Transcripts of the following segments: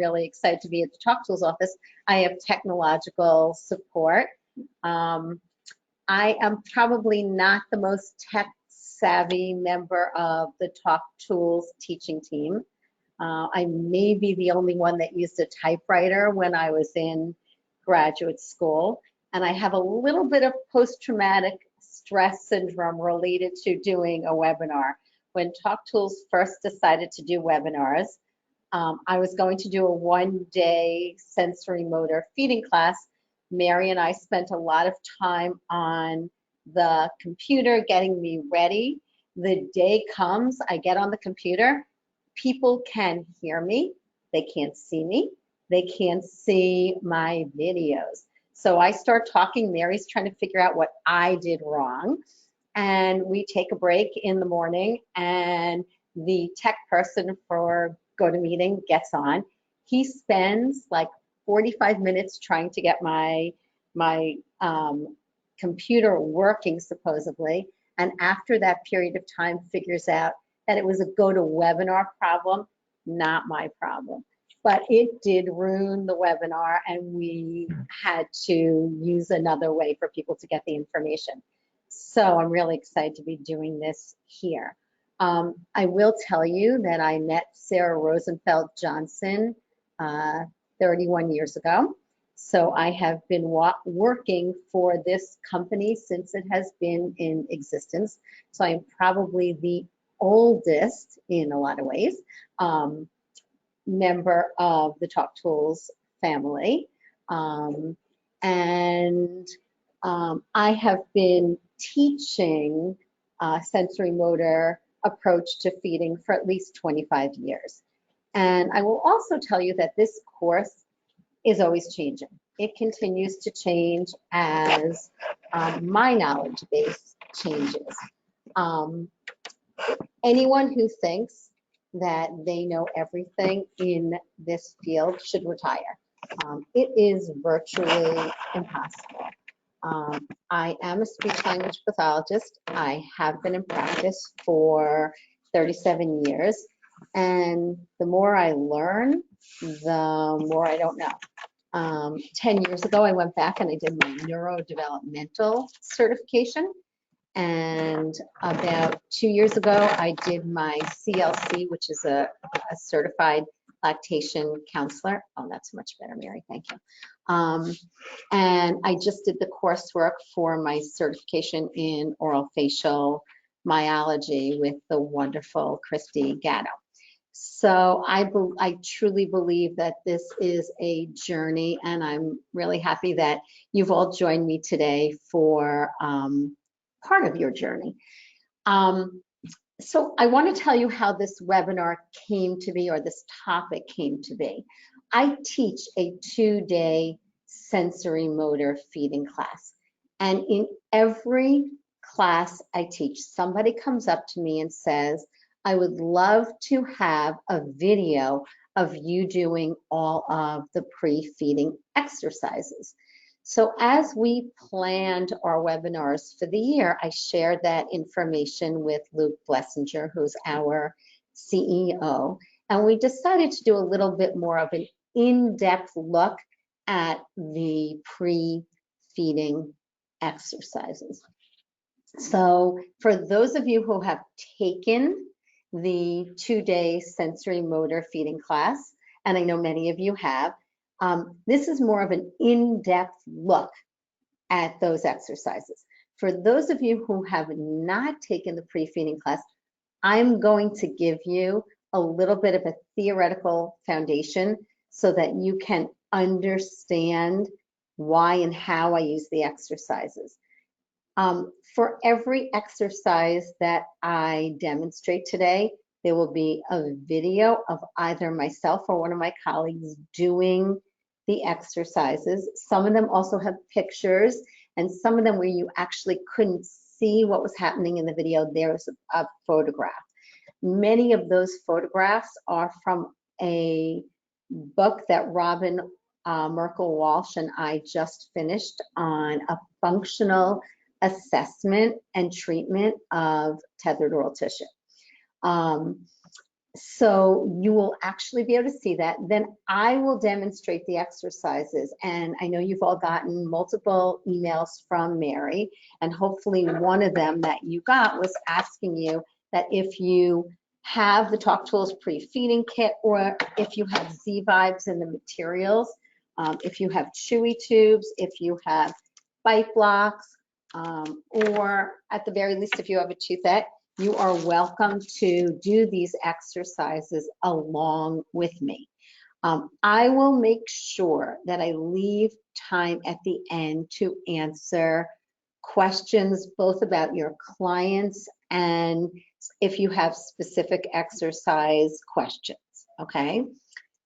really excited to be at the Talk Tools office. I have technological support. I am probably not the most tech savvy member of the Talk Tools teaching team. I may be the only one that used a typewriter when I was in graduate school. And I have a little bit of post-traumatic stress syndrome related to doing a webinar. When Talk Tools first decided to do webinars, I was going to do a one-day sensory motor feeding class. Mary and I spent a lot of time on the computer getting me ready. The day comes, I get on the computer, people can hear me, they can't see me, they can't see my videos. So I start talking, Mary's trying to figure out what I did wrong, and we take a break in the morning, and the tech person for GoToMeeting gets on. He spends like 45 minutes trying to get my computer working supposedly, and after that period of time figures out that it was a GoToWebinar problem, not my problem. But it did ruin the webinar, and we had to use another way for people to get the information. So I'm really excited to be doing this here. I will tell you that I met Sarah Rosenfeld Johnson 31 years ago. So I have been working for this company since it has been in existence. So I'm probably the oldest, in a lot of ways, member of the Talk Tools family. I have been teaching sensory motor approach to feeding for at least 25 years. And I will also tell you that this course is always changing. It continues to change as my knowledge base changes. Anyone who thinks that they know everything in this field should retire. It is virtually impossible. I am a speech language pathologist. I have been in practice for 37 years. And the more I learn, the more I don't know. 10 years ago, I went back and I did my neurodevelopmental certification. And about 2 years ago, I did my CLC, which is a certified lactation counselor. Oh, that's much better, Mary, thank you. And I just did the coursework for my certification in oral facial myology with the wonderful Christy Gatto. So I truly believe that this is a journey, and I'm really happy that you've all joined me today for part of your journey. So I want to tell you how this webinar came to be, or this topic came to be. I teach a 2-day sensory motor feeding class. And in every class I teach, somebody comes up to me and says, I would love to have a video of you doing all of the pre-feeding exercises. So as we planned our webinars for the year, I shared that information with Luke Blessinger, who's our CEO, and we decided to do a little bit more of an in-depth look at the pre-feeding exercises. So for those of you who have taken the 2-day sensory motor feeding class, and I know many of you have, this is more of an in-depth look at those exercises. For those of you who have not taken the pre-feeding class, I'm going to give you a little bit of a theoretical foundation so that you can understand why and how I use the exercises. For every exercise that I demonstrate today, there will be a video of either myself or one of my colleagues doing the exercises. Some of them also have pictures, and some of them where you actually couldn't see what was happening in the video, there's a photograph. Many of those photographs are from a book that Robin Merkel Walsh and I just finished on a functional assessment and treatment of tethered oral tissue. So you will actually be able to see that. Then I will demonstrate the exercises. And I know you've all gotten multiple emails from Mary, and hopefully one of them that you got was asking you that if you have the Talk Tools pre-feeding kit, or if you have Z-Vibes in the materials, if you have Chewy tubes, if you have bite blocks, or at the very least, if you have a Toothette, you are welcome to do these exercises along with me. I will make sure that I leave time at the end to answer questions both about your clients and if you have specific exercise questions, okay?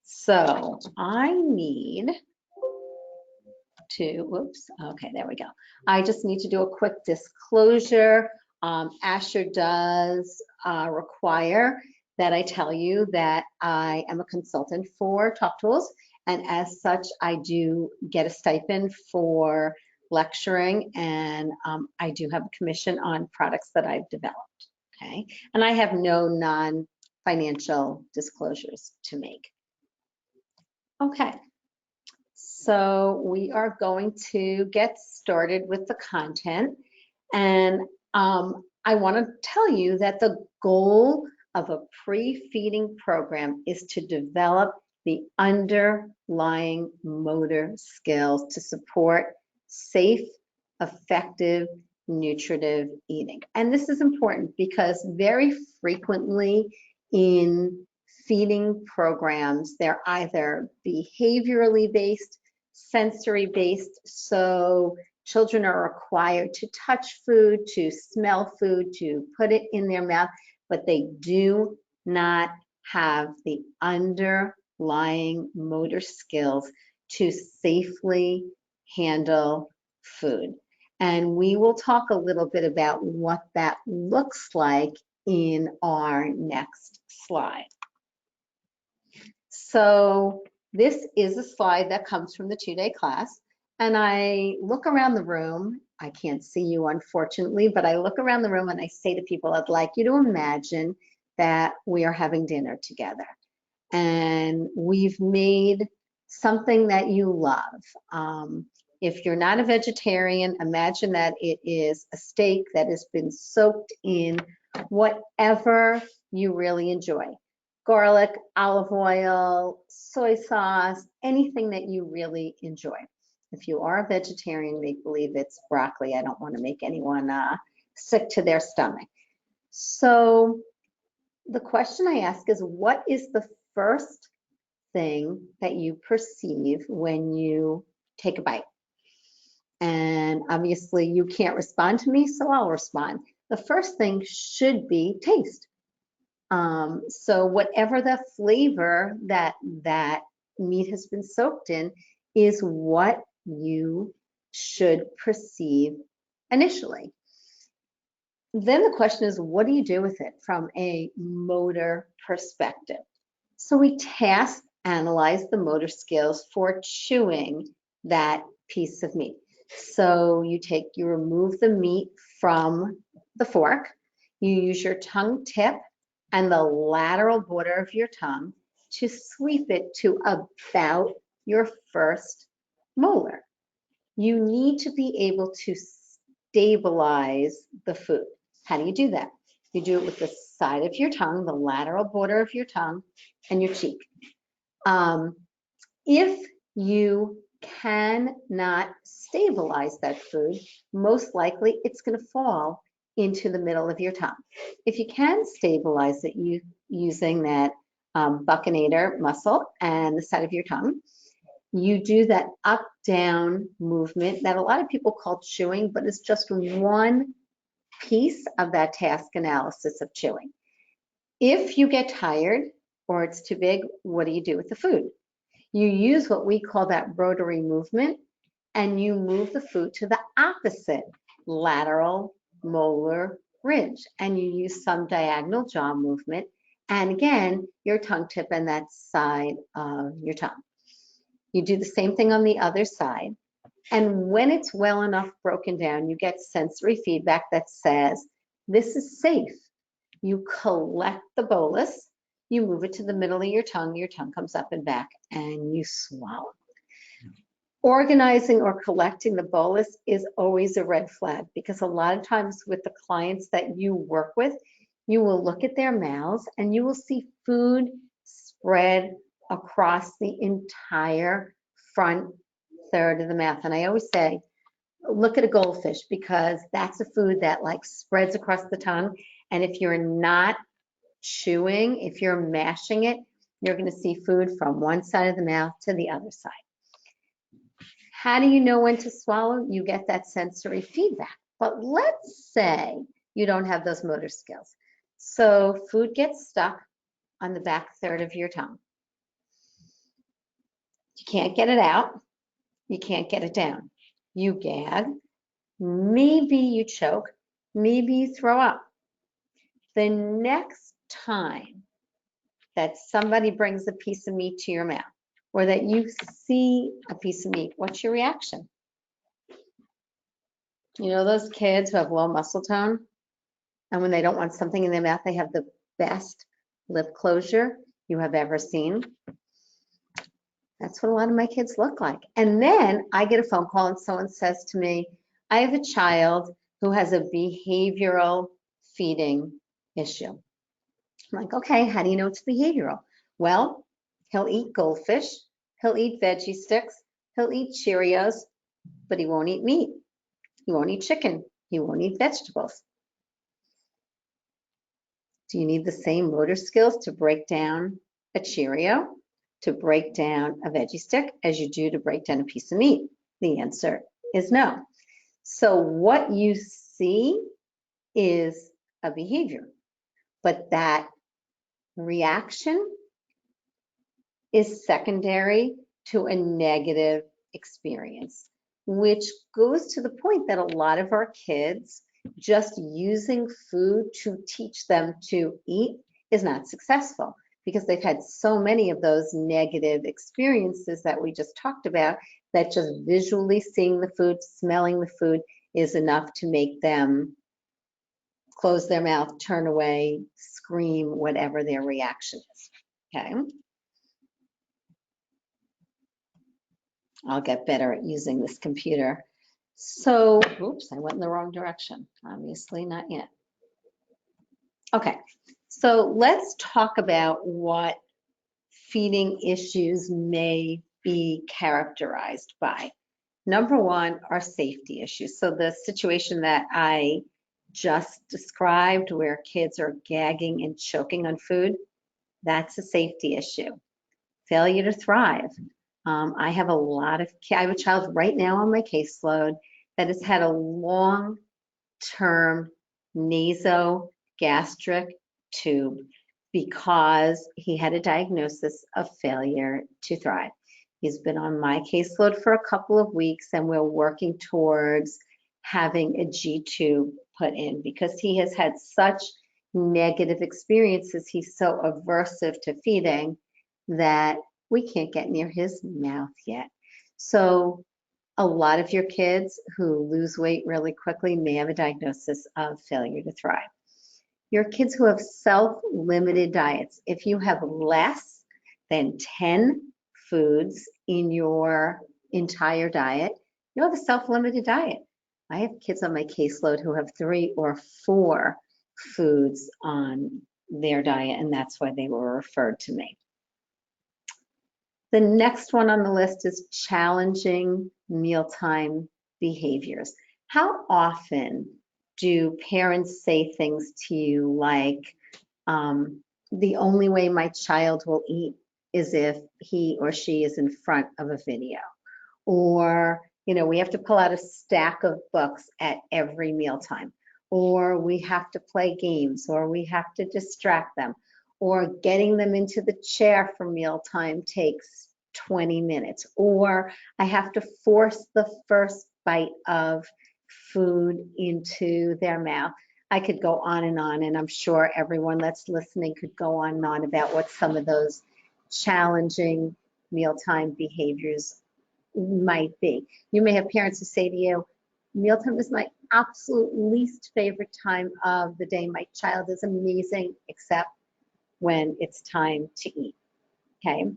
So I need to, whoops, okay, there we go. I just need to do a quick disclosure. Asher does require that I tell you that I am a consultant for Talk Tools, and as such, I do get a stipend for lecturing, and I do have a commission on products that I've developed, okay? And I have no non-financial disclosures to make. Okay. So we are going to get started with the content. And I want to tell you that the goal of a pre-feeding program is to develop the underlying motor skills to support safe, effective, nutritive eating. And this is important because very frequently in feeding programs, they're either behaviorally based, sensory based, so children are required to touch food, to smell food, to put it in their mouth, but they do not have the underlying motor skills to safely handle food. And we will talk a little bit about what that looks like in our next slide. So this is a slide that comes from the two-day class. And I look around the room. I can't see you, unfortunately, but I look around the room and I say to people, I'd like you to imagine that we are having dinner together. And we've made something that you love. If you're not a vegetarian, imagine that it is a steak that has been soaked in whatever you really enjoy. Garlic, olive oil, soy sauce, anything that you really enjoy. If you are a vegetarian, make believe it's broccoli. I don't want to make anyone sick to their stomach. So the question I ask is, what is the first thing that you perceive when you take a bite? And obviously you can't respond to me, so I'll respond. The first thing should be taste. So whatever the flavor that meat has been soaked in is what you should perceive initially. Then the question is, what do you do with it from a motor perspective? So we task analyze the motor skills for chewing that piece of meat. So you remove the meat from the fork, you use your tongue tip and the lateral border of your tongue to sweep it to about your first molar. You need to be able to stabilize the food. How do you do that? You do it with the side of your tongue, the lateral border of your tongue, and your cheek. If you cannot stabilize that food, most likely it's going to fall into the middle of your tongue. If you can stabilize it using that buccinator muscle and the side of your tongue, you do that up-down movement that a lot of people call chewing, but it's just one piece of that task analysis of chewing. If you get tired or it's too big, what do you do with the food? You use what we call that rotary movement, and you move the food to the opposite lateral molar ridge, and you use some diagonal jaw movement, and again, your tongue tip and that side of your tongue. You do the same thing on the other side, and when it's well enough broken down, you get sensory feedback that says, this is safe. You collect the bolus, you move it to the middle of your tongue comes up and back, and you swallow. Organizing or collecting the bolus is always a red flag, because a lot of times with the clients that you work with, you will look at their mouths and you will see food spread across the entire front third of the mouth. And I always say, look at a goldfish, because that's a food that like spreads across the tongue. And if you're not chewing, if you're mashing it, you're going to see food from one side of the mouth to the other side. How do you know when to swallow? You get that sensory feedback. But let's say you don't have those motor skills. So food gets stuck on the back third of your tongue. You can't get it out. You can't get it down. You gag. Maybe you choke. Maybe you throw up. The next time that somebody brings a piece of meat to your mouth, or that you see a piece of meat, what's your reaction? You know those kids who have low muscle tone, and when they don't want something in their mouth, they have the best lip closure you have ever seen? That's what a lot of my kids look like. And then I get a phone call and someone says to me, I have a child who has a behavioral feeding issue. I'm like, okay, how do you know it's behavioral? Well, he'll eat goldfish, he'll eat veggie sticks, he'll eat Cheerios, but he won't eat meat. He won't eat chicken. He won't eat vegetables. Do you need the same motor skills to break down a Cheerio, to break down a veggie stick, as you do to break down a piece of meat? The answer is no. So what you see is a behavior, but that reaction is secondary to a negative experience, which goes to the point that a lot of our kids just using food to teach them to eat is not successful, because they've had so many of those negative experiences that we just talked about, that just visually seeing the food, smelling the food is enough to make them close their mouth, turn away, scream, whatever their reaction is. Okay. I'll get better at using this computer. So, oops, I went in the wrong direction. Obviously not yet. Okay, so let's talk about what feeding issues may be characterized by. Number one are safety issues. So the situation that I just described, where kids are gagging and choking on food, that's a safety issue. Failure to thrive. I have a child right now on my caseload that has had a long-term nasogastric tube because he had a diagnosis of failure to thrive. He's been on my caseload for a couple of weeks, and we're working towards having a G-tube put in, because he has had such negative experiences. He's so aversive to feeding that we can't get near his mouth yet. So a lot of your kids who lose weight really quickly may have a diagnosis of failure to thrive. Your kids who have self-limited diets, if you have less than 10 foods in your entire diet, you have a self-limited diet. I have kids on my caseload who have 3 or 4 foods on their diet, and that's why they were referred to me. The next one on the list is challenging mealtime behaviors. How often do parents say things to you like, the only way my child will eat is if he or she is in front of a video? Or, you know, we have to pull out a stack of books at every mealtime. Or we have to play games, or we have to distract them. Or getting them into the chair for mealtime takes 20 minutes. Or I have to force the first bite of food into their mouth. I could go on, and I'm sure everyone that's listening could go on and on about what some of those challenging mealtime behaviors might be. You may have parents who say to you, mealtime is my absolute least favorite time of the day. My child is amazing, except when it's time to eat, okay?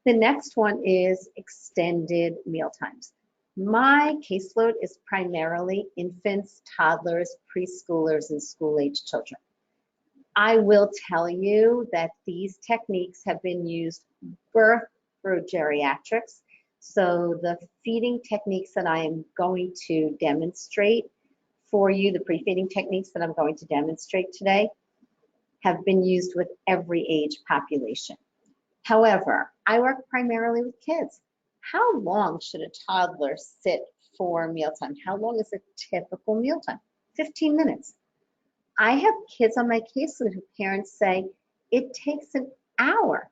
The next one is extended meal times. My caseload is primarily infants, toddlers, preschoolers, and school-age children. I will tell you that these techniques have been used birth through geriatrics. So the feeding techniques that I am going to demonstrate for you, the pre-feeding techniques that I'm going to demonstrate today, have been used with every age population. However, I work primarily with kids. How long should a toddler sit for mealtime? How long is a typical mealtime? 15 minutes. I have kids on my caseload who parents say it takes an hour.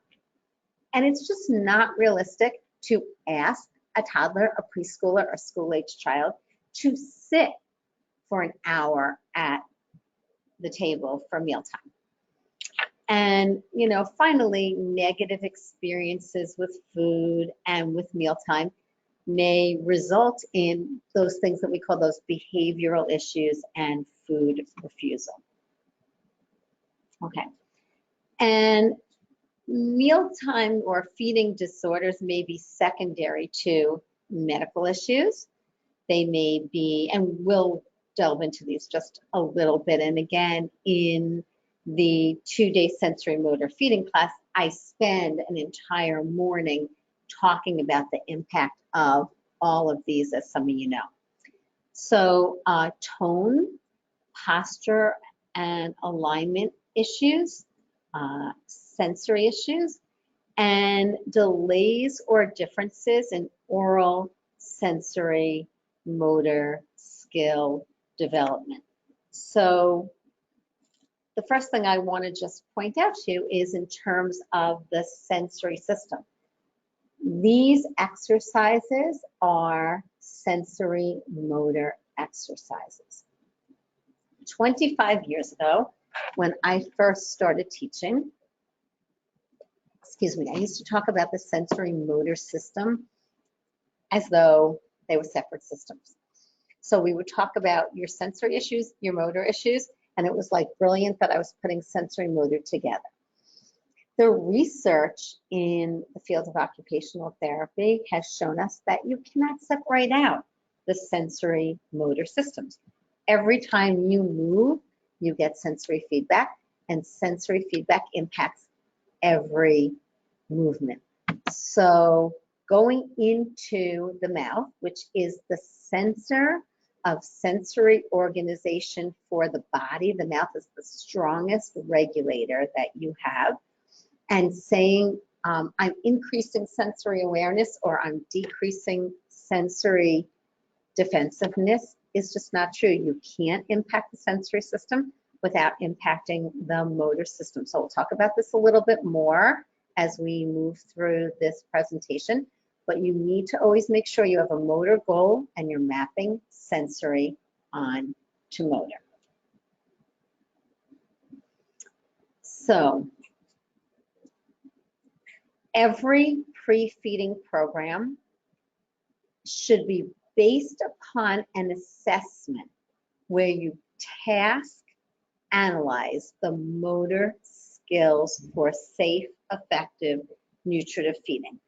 And it's just not realistic to ask a toddler, a preschooler, or school-age child to sit for an hour at the table for mealtime. And, you know, finally, negative experiences with food and with mealtime may result in those things that we call those behavioral issues and food refusal. Okay. And mealtime or feeding disorders may be secondary to medical issues. They may be, and we'll delve into these just a little bit. And again, in the 2-day sensory motor feeding class, I spend an entire morning talking about the impact of all of these, as some of you know. So tone, posture, and alignment issues, sensory issues, and delays or differences in oral, sensory, motor, skill development. So the first thing I want to just point out to you is in terms of the sensory system. These exercises are sensory motor exercises. 25 years ago, when I first started teaching, I used to talk about the sensory motor system as though they were separate systems. So we would talk about your sensory issues, your motor issues, and it was like brilliant that I was putting sensory motor together. The research in the field of occupational therapy has shown us that you cannot separate out the sensory motor systems. Every time you move, you get sensory feedback, and sensory feedback impacts every movement. So going into the mouth, which is the center of sensory organization for the body, the mouth is the strongest regulator that you have, and saying I'm increasing sensory awareness or I'm decreasing sensory defensiveness is just not true. You can't impact the sensory system without impacting the motor system. So we'll talk about this a little bit more as we move through this presentation, but you need to always make sure you have a motor goal and you're mapping sensory on to motor. So every pre-feeding program should be based upon an assessment where you task analyze the motor skills for safe, effective, nutritive feeding.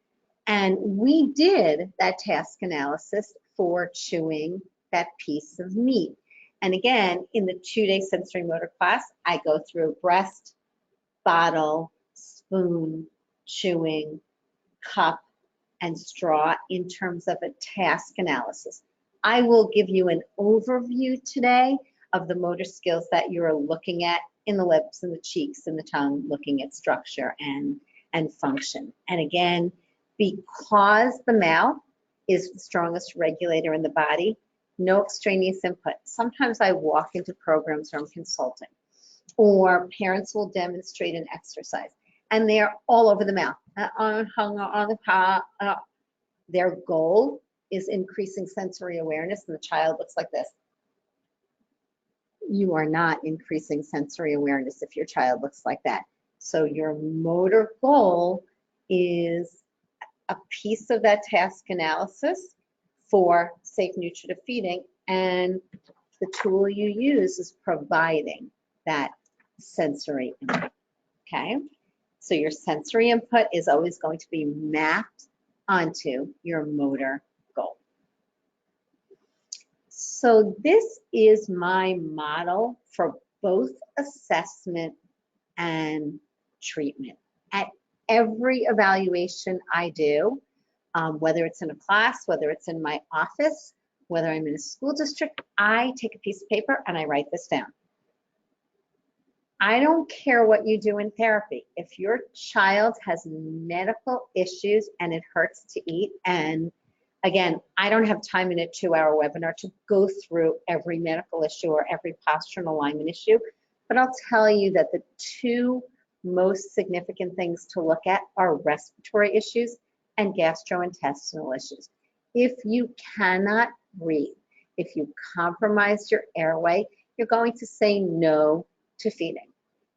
And we did that task analysis for chewing that piece of meat. And again, in the 2-day sensory motor class, I go through breast, bottle, spoon, chewing, cup, and straw in terms of a task analysis. I will give you an overview today of the motor skills that you're looking at in the lips and the cheeks and the tongue, looking at structure and function. And again, because the mouth is the strongest regulator in the body, no extraneous input. Sometimes I walk into programs where I'm consulting, or parents will demonstrate an exercise, and they're all over the mouth, hung on the top. Their goal is increasing sensory awareness, and the child looks like this. You are not increasing sensory awareness if your child looks like that. So your motor goal is a piece of that task analysis for safe nutritive feeding, and the tool you use is providing that sensory input, okay? So your sensory input is always going to be mapped onto your motor goal. So this is my model for both assessment and treatment. At every evaluation I do, whether it's in a class, whether it's in my office, whether I'm in a school district, I take a piece of paper and I write this down. I don't care what you do in therapy. If your child has medical issues and it hurts to eat, and again, I don't have time in a 2-hour webinar to go through every medical issue or every posture and alignment issue, but I'll tell you that the two most significant things to look at are respiratory issues and gastrointestinal issues. If you cannot breathe, if you compromise your airway, you're going to say no to feeding.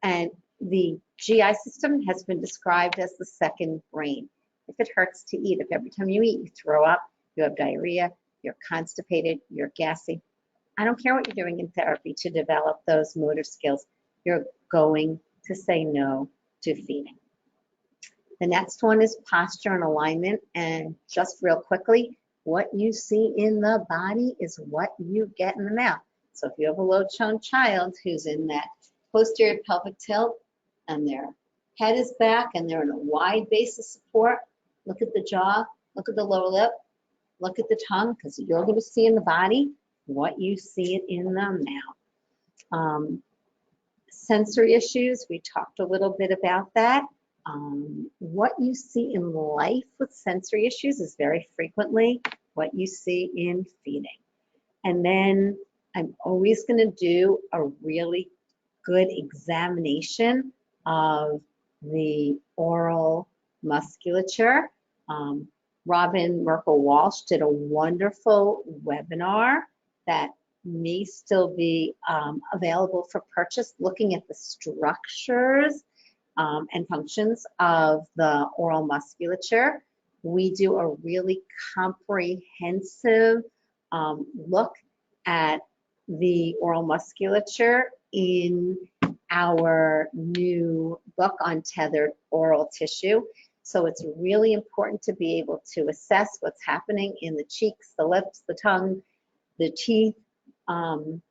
And the GI system has been described as the second brain. If it hurts to eat, if every time you eat you throw up, you have diarrhea, you're constipated, you're gassy, I don't care what you're doing in therapy to develop those motor skills, you're going to say no to feeding. The next one is posture and alignment. And just real quickly, what you see in the body is what you get in the mouth. So if you have a low-tone child who's in that posterior pelvic tilt and their head is back and they're in a wide base of support, look at the jaw, look at the lower lip, look at the tongue, because you're going to see in the body what you see it in the mouth. Sensory issues, we talked a little bit about that. What you see in life with sensory issues is very frequently what you see in feeding. And then I'm always going to do a really good examination of the oral musculature. Robin Merkel Walsh did a wonderful webinar that may still be available for purchase, looking at the structures and functions of the oral musculature. We do a really comprehensive look at the oral musculature in our new book on tethered oral tissue. So it's really important to be able to assess what's happening in the cheeks, the lips, the tongue, the teeth, and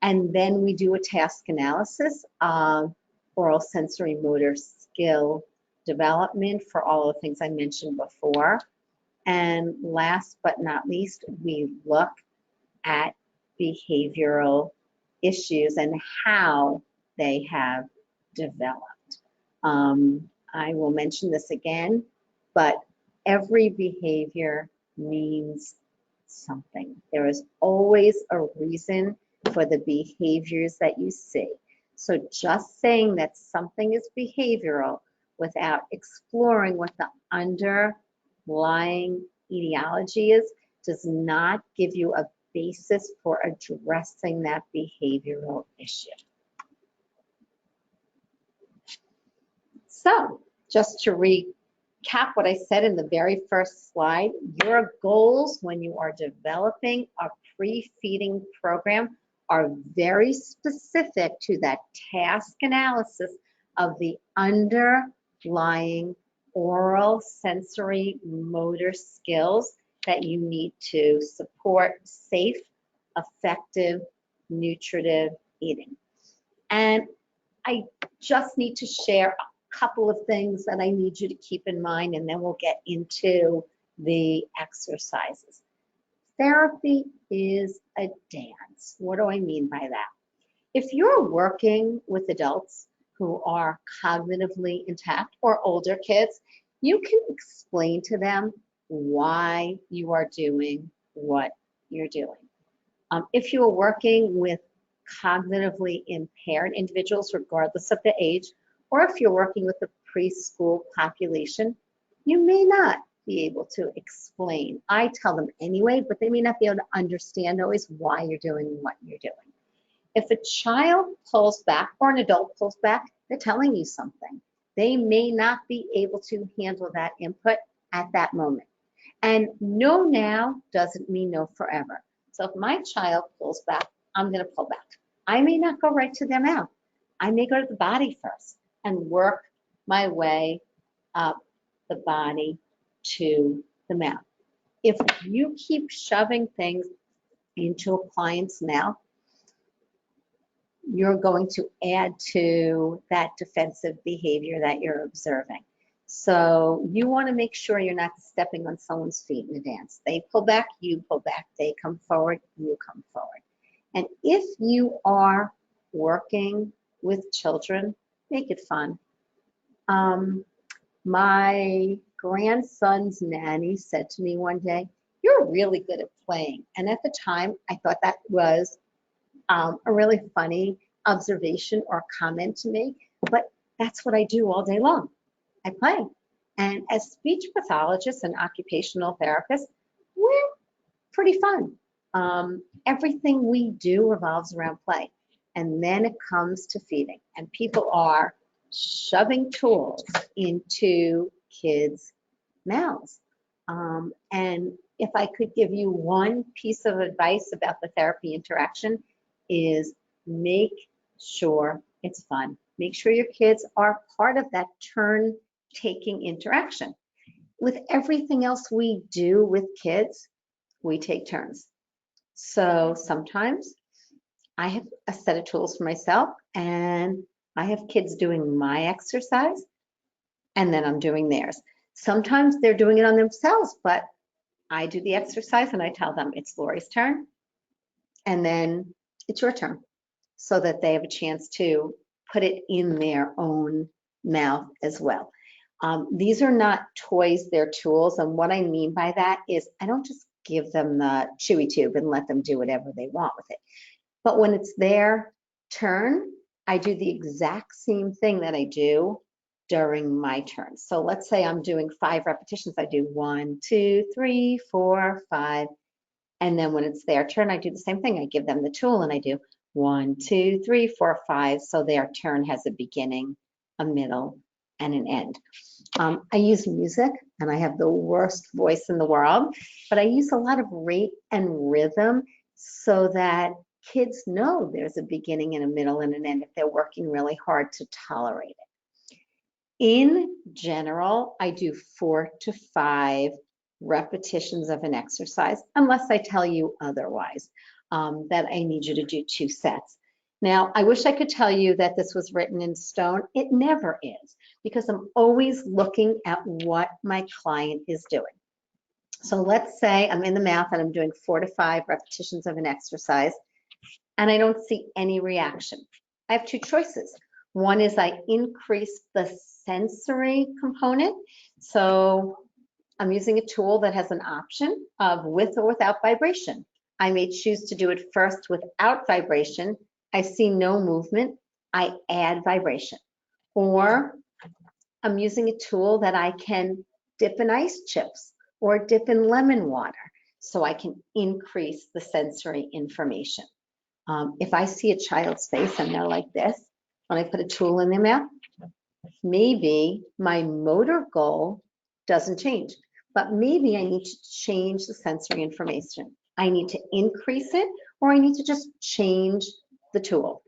then we do a task analysis of oral sensory motor skill development for all the things I mentioned before. And last but not least, we look at behavioral issues and how they have developed. I will mention this again, but every behavior means something. There is always a reason for the behaviors that you see. So just saying that something is behavioral without exploring what the underlying etiology is does not give you a basis for addressing that behavioral issue. So just to recap what I said in the very first slide, your goals when you are developing a pre-feeding program are very specific to that task analysis of the underlying oral sensory motor skills that you need to support safe, effective, nutritive eating. And I just need to share a couple of things that I need you to keep in mind, and then we'll get into the exercises. Therapy is a dance. What do I mean by that? If you're working with adults who are cognitively intact or older kids, you can explain to them why you are doing what you're doing. If you are working with cognitively impaired individuals, regardless of the age, or if you're working with the preschool population, you may not be able to explain. I tell them anyway, but they may not be able to understand always why you're doing what you're doing. If a child pulls back or an adult pulls back, they're telling you something. They may not be able to handle that input at that moment. And no now doesn't mean no forever. So if my child pulls back, I'm going to pull back. I may not go right to their mouth. I may go to the body first and work my way up the body to the mouth. If you keep shoving things into a client's mouth, you're going to add to that defensive behavior that you're observing. So you want to make sure you're not stepping on someone's feet in a dance. They pull back, you pull back. They come forward, you come forward. And if you are working with children, make it fun. My grandson's nanny said to me one day, "You're really good at playing." And at the time, I thought that was a really funny observation or comment to make, but that's what I do all day long. I play. And as speech pathologists and occupational therapists, we're pretty fun. Everything we do revolves around play. And then it comes to feeding. And people are shoving tools into kids' mouths. And if I could give you one piece of advice about the therapy interaction, is make sure it's fun. Make sure your kids are part of that turn-taking interaction. With everything else we do with kids, we take turns. So sometimes I have a set of tools for myself, and I have kids doing my exercise, and then I'm doing theirs. Sometimes they're doing it on themselves, but I do the exercise and I tell them it's Lori's turn, and then it's your turn, so that they have a chance to put it in their own mouth as well. These are not toys, they're tools. And what I mean by that is I don't just give them the chewy tube and let them do whatever they want with it. But when it's their turn, I do the exact same thing that I do during my turn. So let's say I'm doing 5 repetitions. I do 1, 2, 3, 4, 5. And then when it's their turn, I do the same thing. I give them the tool and I do 1, 2, 3, 4, 5. So their turn has a beginning, a middle, and an end. I use music, and I have the worst voice in the world, but I use a lot of rate and rhythm so that kids know there's a beginning and a middle and an end if they're working really hard to tolerate it. In general, I do 4 to 5 repetitions of an exercise, unless I tell you otherwise, that I need you to do 2 sets. Now, I wish I could tell you that this was written in stone. It never is, because I'm always looking at what my client is doing. So let's say I'm in the mouth and I'm doing 4 to 5 repetitions of an exercise, and I don't see any reaction. I have 2 choices. One is I increase the sensory component. So I'm using a tool that has an option of with or without vibration. I may choose to do it first without vibration. I see no movement. I add vibration. Or I'm using a tool that I can dip in ice chips or dip in lemon water, so I can increase the sensory information. If I see a child's face and they're like this, when I put a tool in their mouth, maybe my motor goal doesn't change, but maybe I need to change the sensory information. I need to increase it, or I need to just change the tool.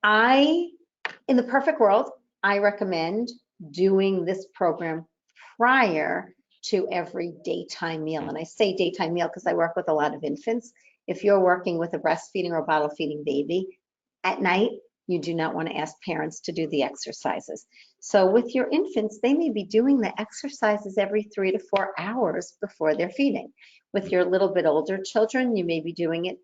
In the perfect world, I recommend doing this program prior to every daytime meal. And I say daytime meal because I work with a lot of infants. If you're working with a breastfeeding or bottle feeding baby, at night, you do not want to ask parents to do the exercises. So with your infants, they may be doing the exercises every 3 to 4 hours before they're feeding. With your little bit older children, you may be doing it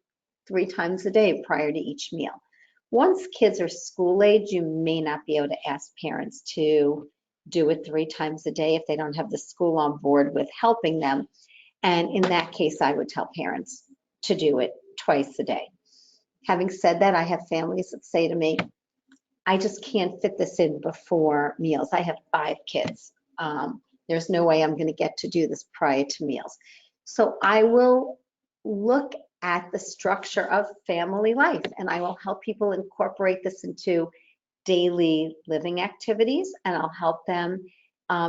3 times a day prior to each meal. Once kids are school age, you may not be able to ask parents to do it 3 times a day if they don't have the school on board with helping them. And in that case, I would tell parents to do it twice a day. Having said that, I have families that say to me, I just can't fit this in before meals. I have 5 kids. There's no way I'm going to get to do this prior to meals. So I will look at the structure of family life, and I will help people incorporate this into daily living activities, and I'll help them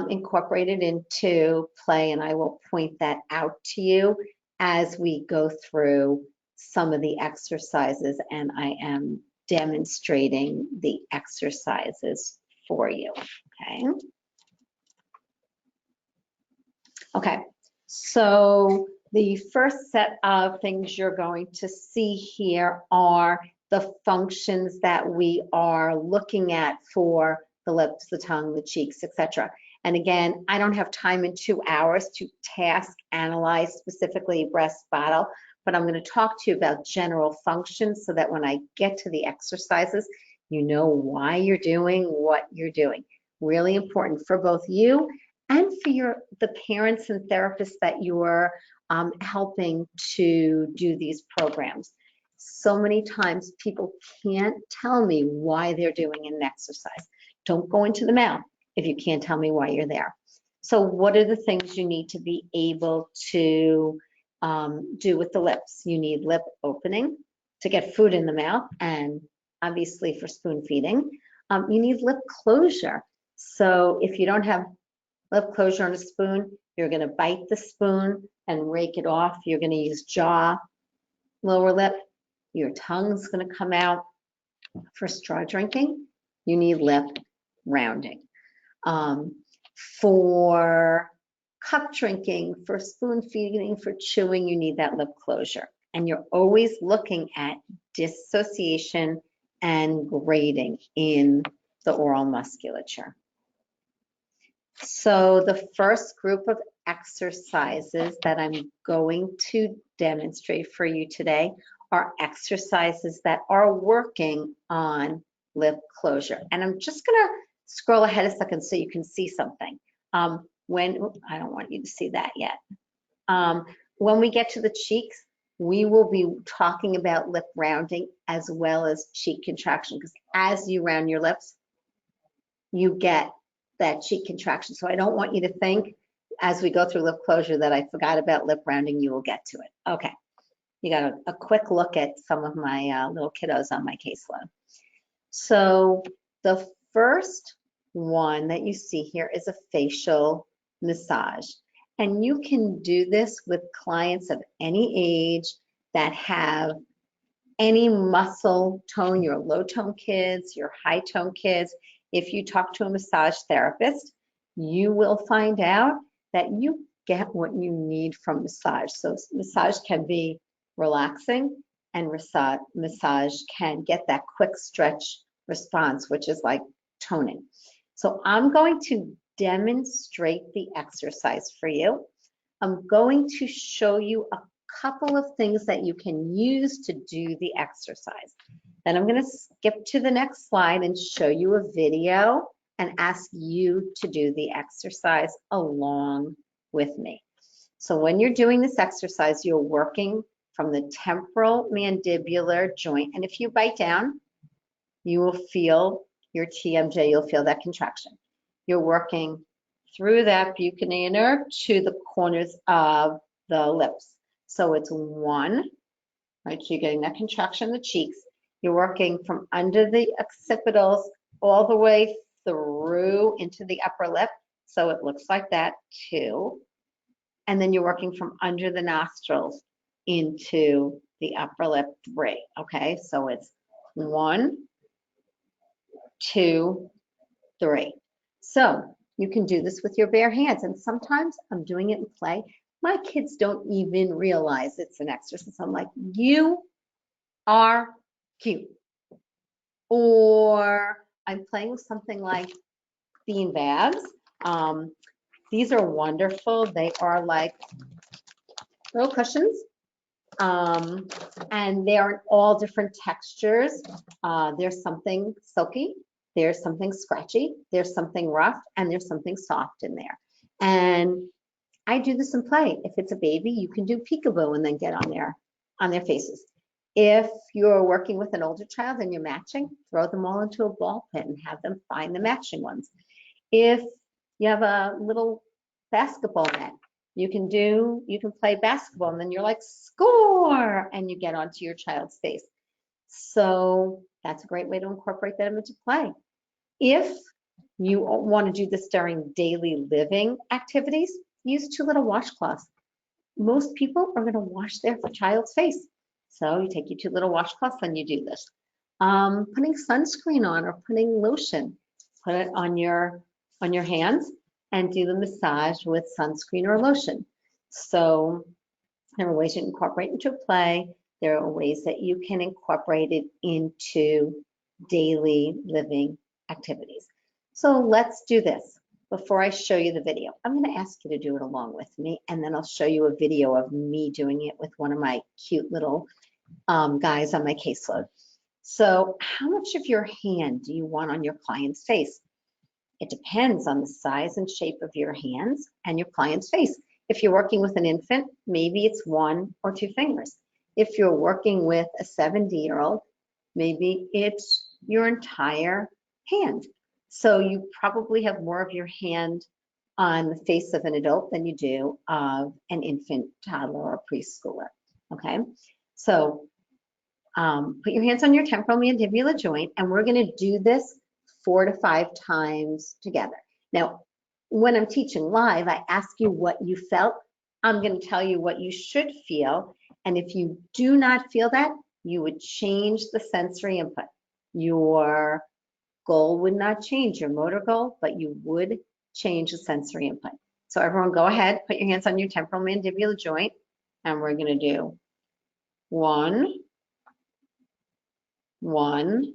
incorporate it into play, and I will point that out to you as we go through some of the exercises, and I am demonstrating the exercises for you, okay? Okay, so the first set of things you're going to see here are the functions that we are looking at for the lips, the tongue, the cheeks, etc. And again, I don't have time in 2 hours to task analyze specifically breast, bottle, but I'm going to talk to you about general functions so that when I get to the exercises, you know why you're doing what you're doing. Really important for both you and for the parents and therapists that you're helping to do these programs. So many times people can't tell me why they're doing an exercise. Don't go into the mouth if you can't tell me why you're there. So what are the things you need to be able to do with the lips? You need lip opening to get food in the mouth, and obviously for spoon feeding. You need lip closure. So if you don't have lip closure on a spoon, you're going to bite the spoon and rake it off. You're going to use jaw, lower lip. Your tongue's going to come out. For straw drinking, you need lip rounding. For cup drinking, for spoon feeding, for chewing, you need that lip closure. And you're always looking at dissociation and grading in the oral musculature. So the first group of exercises that I'm going to demonstrate for you today are exercises that are working on lip closure. And I'm just gonna scroll ahead a second so you can see something. I don't want you to see that yet. When we get to the cheeks, we will be talking about lip rounding as well as cheek contraction, because as you round your lips, you get that cheek contraction. So I don't want you to think as we go through lip closure that I forgot about lip rounding. You will get to it. Okay, you got a quick look at some of my little kiddos on my caseload. So the first one that you see here is a facial massage. And you can do this with clients of any age that have any muscle tone, your low tone kids, your high tone kids. If you talk to a massage therapist, you will find out that you get what you need from massage. So massage can be relaxing, and massage can get that quick stretch response, which is like toning. So I'm going to demonstrate the exercise for you. I'm going to show you a couple of things that you can use to do the exercise. Then I'm going to skip to the next slide and show you a video and ask you to do the exercise along with me. So when you're doing this exercise, you're working from the temporal mandibular joint. And if you bite down, you will feel your TMJ, you'll feel that contraction. You're working through that buccal nerve to the corners of the lips. So it's one, right? So you're getting that contraction in the cheeks. You're working from under the occipitals all the way through into the upper lip. So it looks like that, 2. And then you're working from under the nostrils into the upper lip, 3. Okay, so it's 1, 2, 3. So you can do this with your bare hands. And sometimes I'm doing it in play. My kids don't even realize it's an exercise. I'm like, you are cute. Or I'm playing with something like bean bags. These are wonderful. They are like little cushions. And they are in all different textures. There's something silky, there's something scratchy, there's something rough, and there's something soft in there. And I do this in play. If it's a baby, you can do peekaboo and then get on their faces. If you're working with an older child and you're matching, throw them all into a ball pit and have them find the matching ones. If you have a little basketball net, you can play basketball and then you're like, score, and you get onto your child's face. So that's a great way to incorporate them into play. If you want to do this during daily living activities, use 2 little washcloths. Most people are going to wash their child's face. So you take your 2 little washcloths and you do this. Putting sunscreen on or putting lotion, put it on your hands and do the massage with sunscreen or lotion. So there are ways you can incorporate into play. There are ways that you can incorporate it into daily living activities. So let's do this. Before I show you the video, I'm going to ask you to do it along with me, and then I'll show you a video of me doing it with one of my cute little guys on my caseload. So how much of your hand do you want on your client's face? It depends on the size and shape of your hands and your client's face. If you're working with an infant, maybe it's 1 or 2 fingers. If you're working with a 70-year-old, maybe it's your entire hand. So you probably have more of your hand on the face of an adult than you do of an infant, toddler, or preschooler, okay? So put your hands on your temporomandibular joint, and we're gonna do this 4 to 5 times together. Now, when I'm teaching live, I ask you what you felt. I'm gonna tell you what you should feel, and if you do not feel that, you would change the sensory input. Your goal would not change, your motor goal, but you would change the sensory input. So everyone go ahead, put your hands on your temporomandibular joint, and we're gonna do 1, 1,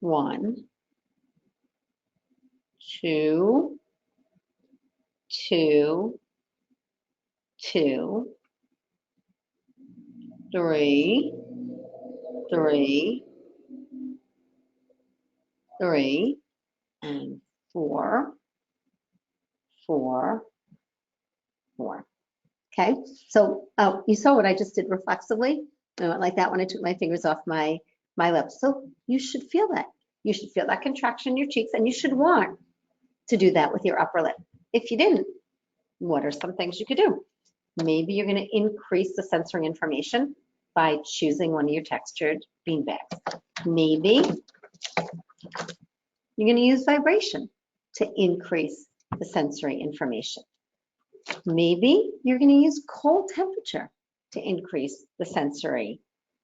1, 2, 2, 2, 3, 3, 3, and 4, 4, 4. Okay, so you saw what I just did reflexively. I went like that when I took my fingers off my lips. So you should feel that. You should feel that contraction in your cheeks, and you should want to do that with your upper lip. If you didn't, what are some things you could do? Maybe you're going to increase the sensory information by choosing one of your textured beanbags. Maybe you're going to use vibration to increase the sensory information. Maybe you're going to use cold temperature to increase the sensory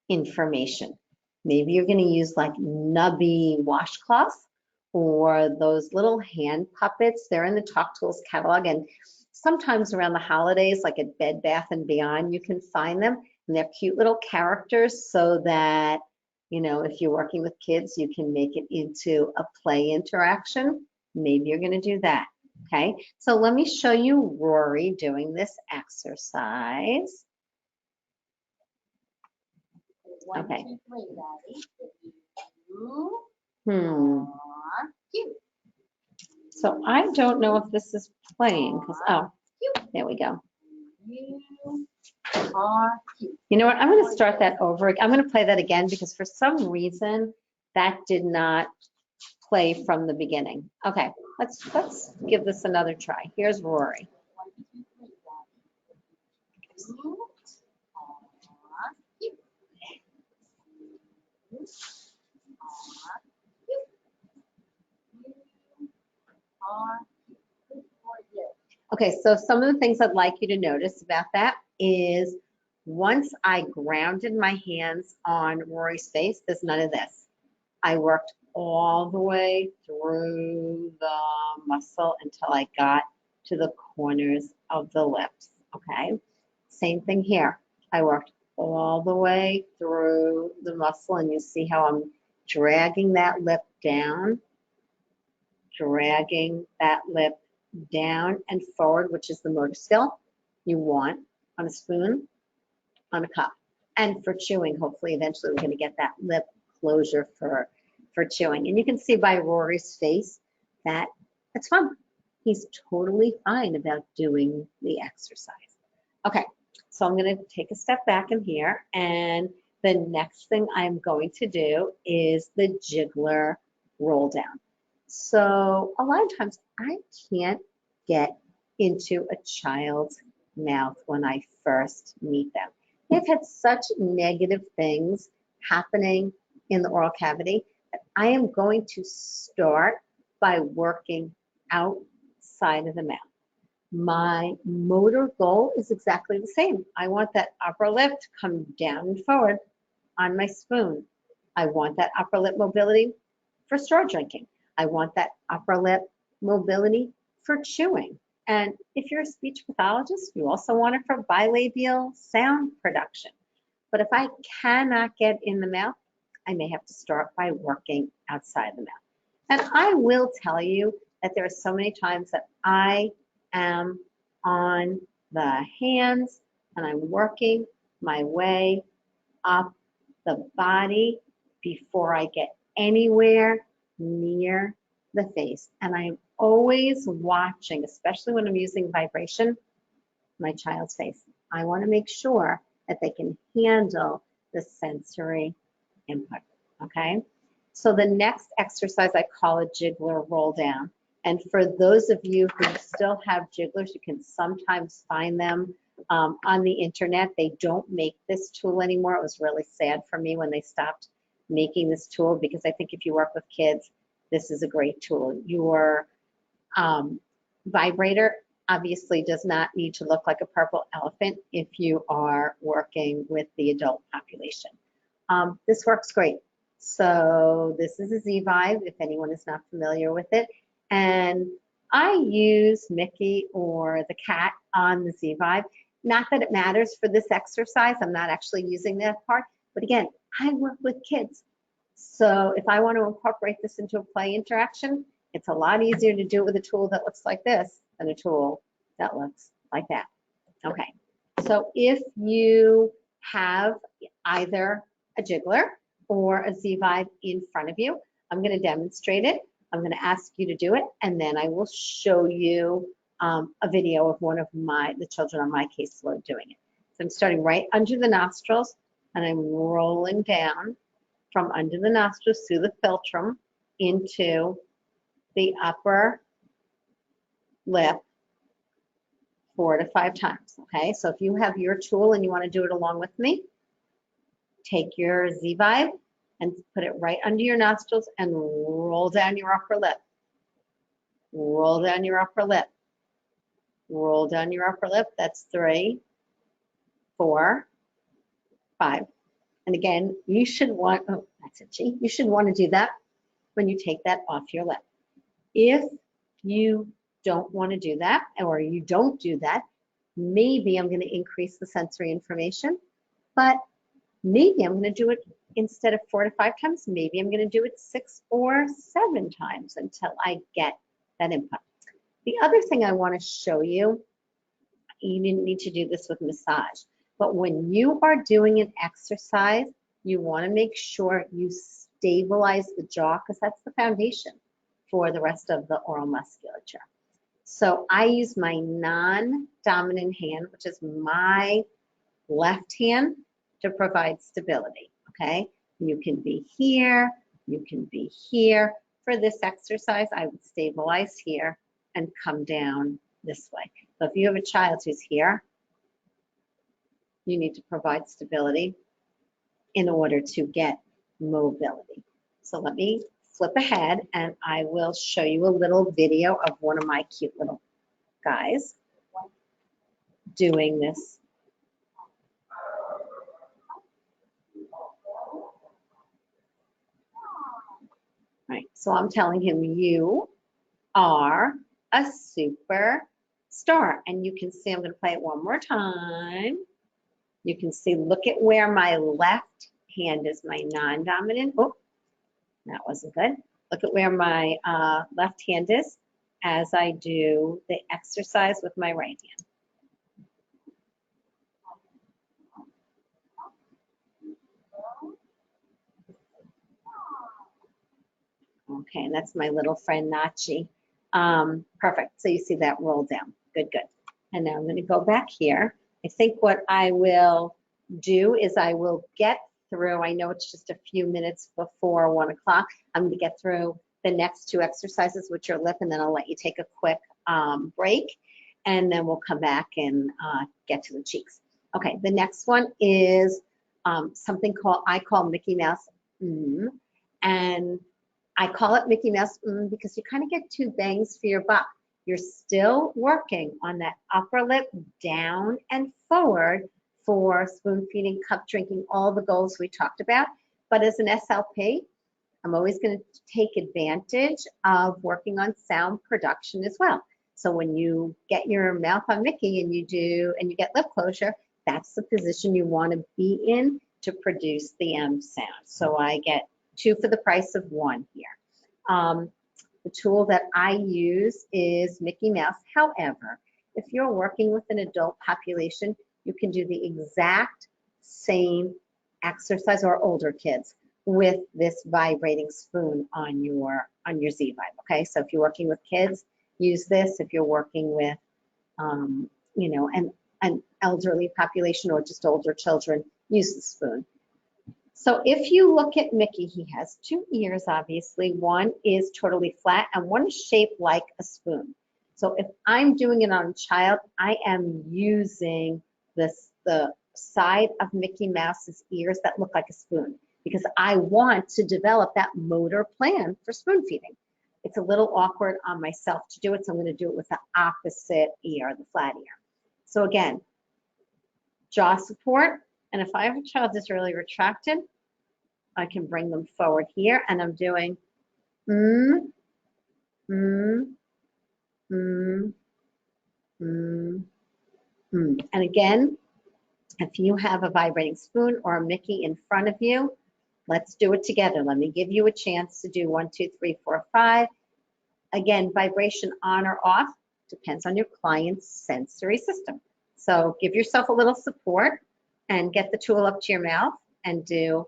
information. Maybe you're going to use like nubby washcloths or those little hand puppets. They're in the Talk Tools catalog, and sometimes around the holidays, like at Bed Bath & Beyond, you can find them, and they're cute little characters so that, you know, if you're working with kids, you can make it into a play interaction. Maybe you're going to do that. Okay, so let me show you Rory doing this exercise. Okay. So I don't know if this is playing because, oh, there we go. You know what? I'm going to start that over. I'm going to play that again because for some reason that did not play from the beginning. Okay, let's give this another try. Here's Rory. Okay, so some of the things I'd like you to notice about that is once I grounded my hands on Rory's face, there's none of this. I worked all the way through the muscle until I got to the corners of the lips, okay? Same thing here. I worked all the way through the muscle, and you see how I'm dragging that lip down, dragging that lip down and forward, which is the motor skill you want on a spoon, on a cup. And for chewing, hopefully eventually we're going to get that lip closure for chewing. And you can see by Rory's face that it's fun. He's totally fine about doing the exercise. Okay, so I'm going to take a step back in here, and the next thing I'm going to do is the jiggler roll down. So a lot of times I can't get into a child's mouth when I first meet them. They've had such negative things happening in the oral cavity that I am going to start by working outside of the mouth. My motor goal is exactly the same. I want that upper lip to come down and forward on my spoon. I want that upper lip mobility for straw drinking. I want that upper lip mobility for chewing. And if you're a speech pathologist, you also want it for bilabial sound production. But if I cannot get in the mouth, I may have to start by working outside the mouth. And I will tell you that there are so many times that I am on the hands and I'm working my way up the body before I get anywhere near the face. And I'm always watching, especially when I'm using vibration, my child's face. I want to make sure that they can handle the sensory input, okay? So the next exercise I call a jiggler roll down. And for those of you who still have jigglers, you can sometimes find them on the internet. They don't make this tool anymore. It was really sad for me when they stopped making this tool, because I think if you work with kids, this is a great tool. Your vibrator obviously does not need to look like a purple elephant if you are working with the adult population. This works great. So this is a Z-Vibe, if anyone is not familiar with it. And I use Mickey or the cat on the Z-Vibe. Not that it matters for this exercise. I'm not actually using that part. But again, I work with kids. So if I want to incorporate this into a play interaction, it's a lot easier to do it with a tool that looks like this than a tool that looks like that. Okay, so if you have either a jiggler or a Z-Vibe in front of you, I'm going to demonstrate it. I'm going to ask you to do it, and then I will show you a video of one of the children on my caseload doing it. So I'm starting right under the nostrils, and I'm rolling down from under the nostrils through the philtrum into the upper lip 4 to 5 times, okay? So if you have your tool and you want to do it along with me, take your Z-Vibe and put it right under your nostrils and roll down your upper lip. Roll down your upper lip. Roll down your upper lip. That's 3, 4, 5. And again, you should want, oh, that's itchy. You should want to do that when you take that off your lip. If you don't want to do that, or you don't do that, maybe I'm going to increase the sensory information, but maybe I'm going to do it instead of 4 to 5 times, maybe I'm going to do it 6 or 7 times until I get that input. The other thing I want to show you, you didn't need to do this with massage, but when you are doing an exercise, you want to make sure you stabilize the jaw, because that's the foundation for the rest of the oral musculature. So I use my non-dominant hand, which is my left hand, to provide stability, okay? You can be here, you can be here. For this exercise, I would stabilize here and come down this way. So if you have a child who's here, you need to provide stability in order to get mobility. So let me flip ahead and I will show you a little video of one of my cute little guys doing this. Right, so I'm telling him, you are a superstar. And you can see, I'm going to play it one more time. You can see, look at where my left hand is my non-dominant. Oh, that wasn't good. Look at where my left hand is as I do the exercise with my right hand. Okay, and that's my little friend Nachi. Perfect, so you see that roll down. Good, good. And now I'm going to go back here. I think what I will do is I will get through, I know it's just a few minutes before 1 o'clock, I'm going to get through the next 2 exercises, which are lip, and then I'll let you take a quick break, and then we'll come back and get to the cheeks. Okay, the next one is something I call Mickey Mouse, and I call it Mickey Mouse because you kind of get 2 bangs for your buck. You're still working on that upper lip down and forward for spoon feeding, cup drinking, all the goals we talked about. But as an SLP, I'm always going to take advantage of working on sound production as well. So when you get your mouth on Mickey and you get lip closure, that's the position you want to be in to produce the M sound. So I get 2 for the price of 1 here. The tool that I use is Mickey Mouse. However, if you're working with an adult population, you can do the exact same exercise, or older kids, with this vibrating spoon on your Z Vibe. Okay, so if you're working with kids, use this. If you're working with, you know, an elderly population or just older children, use the spoon. So if you look at Mickey, he has 2 ears, obviously. One is totally flat and one is shaped like a spoon. So if I'm doing it on a child, I am using the side of Mickey Mouse's ears that look like a spoon, because I want to develop that motor plan for spoon feeding. It's a little awkward on myself to do it, so I'm going to do it with the opposite ear, the flat ear. So again, jaw support, and if I have a child that's really retracted, I can bring them forward here, and I'm doing and again, if you have a vibrating spoon or a Mickey in front of you, let's do it together. Let me give you a chance to do 1, 2, 3, 4, 5. Again, vibration on or off depends on your client's sensory system. So give yourself a little support and get the tool up to your mouth and do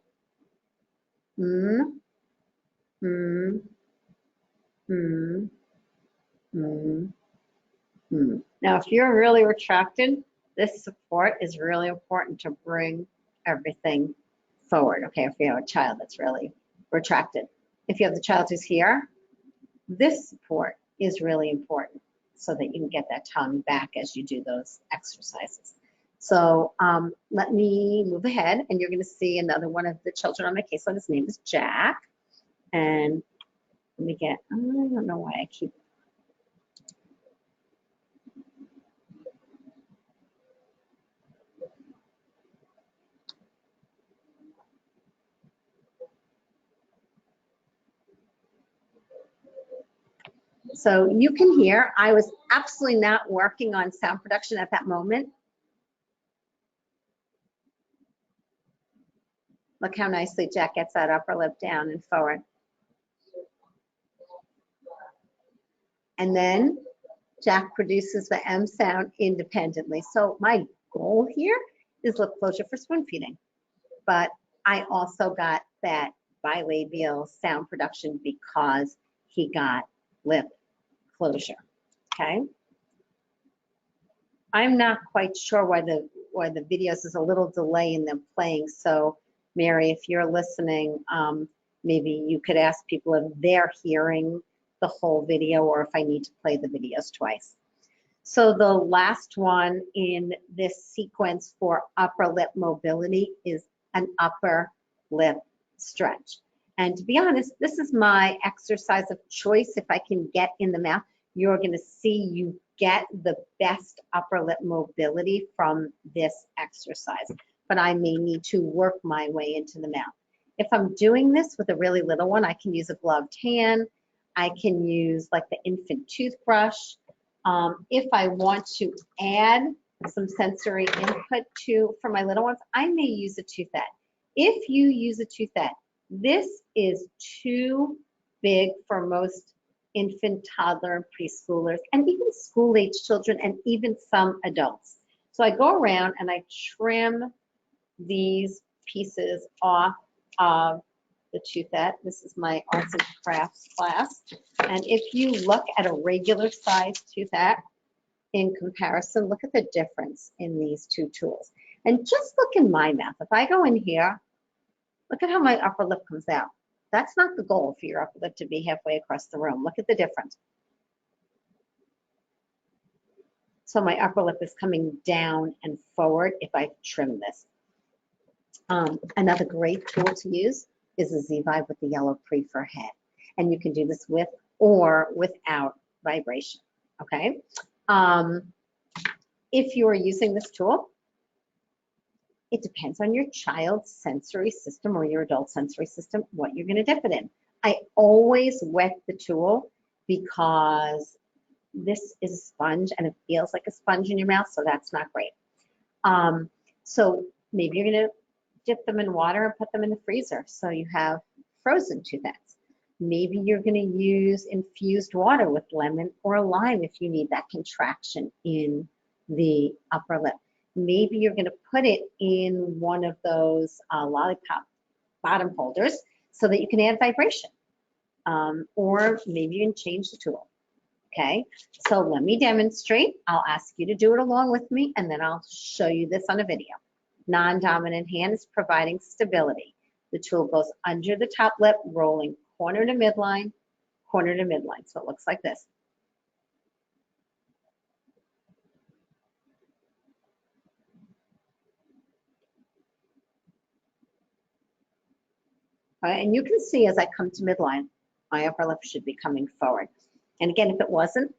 Now, if you're really retracted, this support is really important to bring everything forward. Okay, if you have a child that's really retracted. If you have the child who's here, this support is really important so that you can get that tongue back as you do those exercises. So let me move ahead, and you're going to see another one of the children on my caseload. His name is Jack. And let me get, I don't know why I keep. So you can hear, I was absolutely not working on sound production at that moment. Look how nicely Jack gets that upper lip down and forward. And then Jack produces the M sound independently. So my goal here is lip closure for spoon feeding. But I also got that bilabial sound production because he got lip closure, okay? I'm not quite sure why the videos is a little delay in them playing. So Mary, if you're listening, maybe you could ask people if they're hearing the whole video or if I need to play the videos twice. So the last one in this sequence for upper lip mobility is an upper lip stretch. And to be honest, this is my exercise of choice. If I can get in the mouth, you're going to see you get the best upper lip mobility from this exercise. But I may need to work my way into the mouth. If I'm doing this with a really little one, I can use a gloved hand. I can use like the infant toothbrush. If I want to add some sensory input for my little ones, I may use a toothette. If you use a toothette, this is too big for most infant, toddler, preschoolers, and even school-age children, and even some adults. So I go around and I trim these pieces off of the toothette. This is my arts and crafts class. And if you look at a regular size toothette in comparison, look at the difference in these two tools. And just look in my mouth. If I go in here, look at how my upper lip comes out. That's not the goal for your upper lip to be halfway across the room. Look at the difference. So my upper lip is coming down and forward if I trim this. Another great tool to use is a Z Vibe with the yellow prefer head. And you can do this with or without vibration, okay? If you are using this tool, It depends on your child's sensory system or your adult sensory system, what you're going to dip it in. I always wet the tool because this is a sponge and it feels like a sponge in your mouth, so that's not great. So maybe you're going to dip them in water and put them in the freezer so you have frozen tooth ends. Maybe you're going to use infused water with lemon or lime if you need that contraction in the upper lip. Maybe you're going to put it in one of those lollipop bottom holders so that you can add vibration. Or maybe you can change the tool. Okay, so let me demonstrate. I'll ask you to do it along with me, and then I'll show you this on a video. Non-dominant hand is providing stability. The tool goes under the top lip, rolling corner to midline, corner to midline. So it looks like this. All right, and you can see as I come to midline, my upper lip should be coming forward. And again, if it wasn't,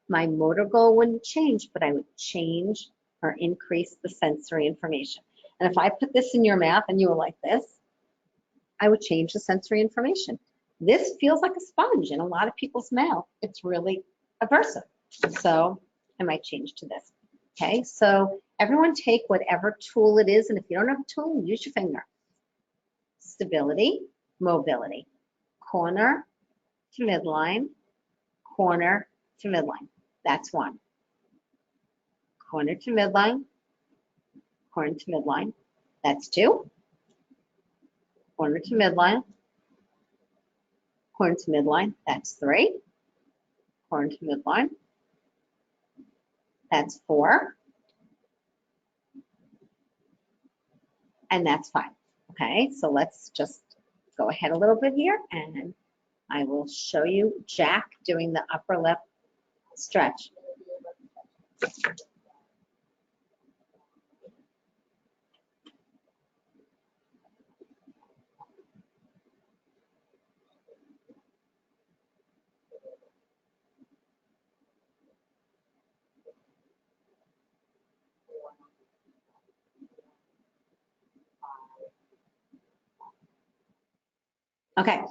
my motor goal wouldn't change, but I would change or increase the sensory information. And if I put this in your mouth and you were like this, I would change the sensory information. This feels like a sponge in a lot of people's mouth. It's really aversive. So I might change to this. Okay, so everyone take whatever tool it is, and if you don't have a tool, use your finger. Stability, mobility, corner to midline, corner to midline. That's one. Corner to midline, corner to midline. That's two. Corner to midline, corner to midline. That's three. Corner to midline. That's four. And that's five. Okay, so let's just go ahead a little bit here and I will show you Jack doing the upper lip stretch. Okay.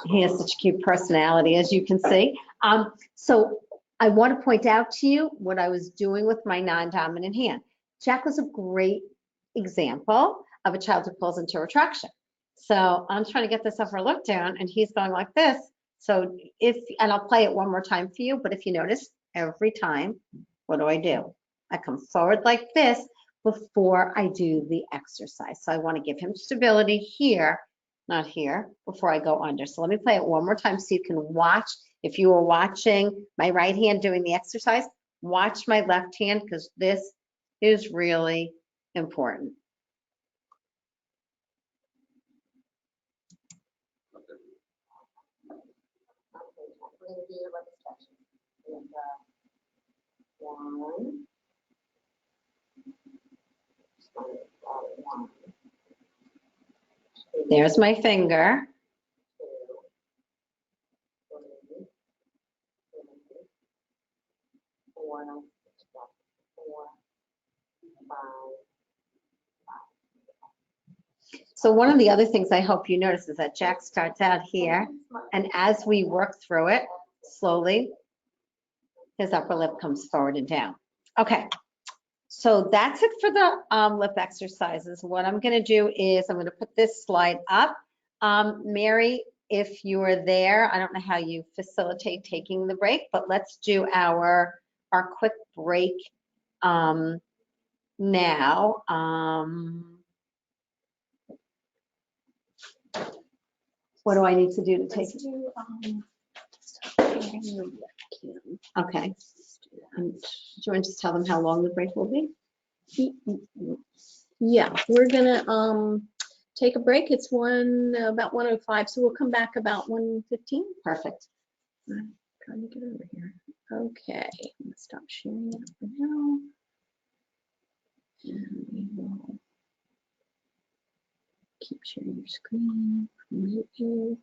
He has such a cute personality, as you can see. So I want to point out to you what I was doing with my non-dominant hand. Jack was a great example of a child who pulls into retraction. So I'm trying to get this upper lip down, and he's going like this. So and I'll play it one more time for you, but if you notice, every time, what do? I come forward like this before I do the exercise. So I want to give him stability here, not here, before I go under. So let me play it one more time so you can watch. If you were watching my right hand doing the exercise, watch my left hand because this is really important. One. There's my finger. 4, 5. So one of the other things I hope you notice is that Jack starts out here, and as we work through it slowly, his upper lip comes forward and down. Okay, so that's it for the lip exercises. What I'm going to do is I'm going to put this slide up. Mary, if you are there, I don't know how you facilitate taking the break, but let's do our quick break now. What do I need to do to take it? Okay. Do you want to just tell them how long the break will be? Yeah, we're gonna take a break. It's about 1:05, so we'll come back about 1:15. Perfect. I'm trying to get over here. Okay, I'm gonna stop sharing that for now. And we will keep sharing your screen. Mute you.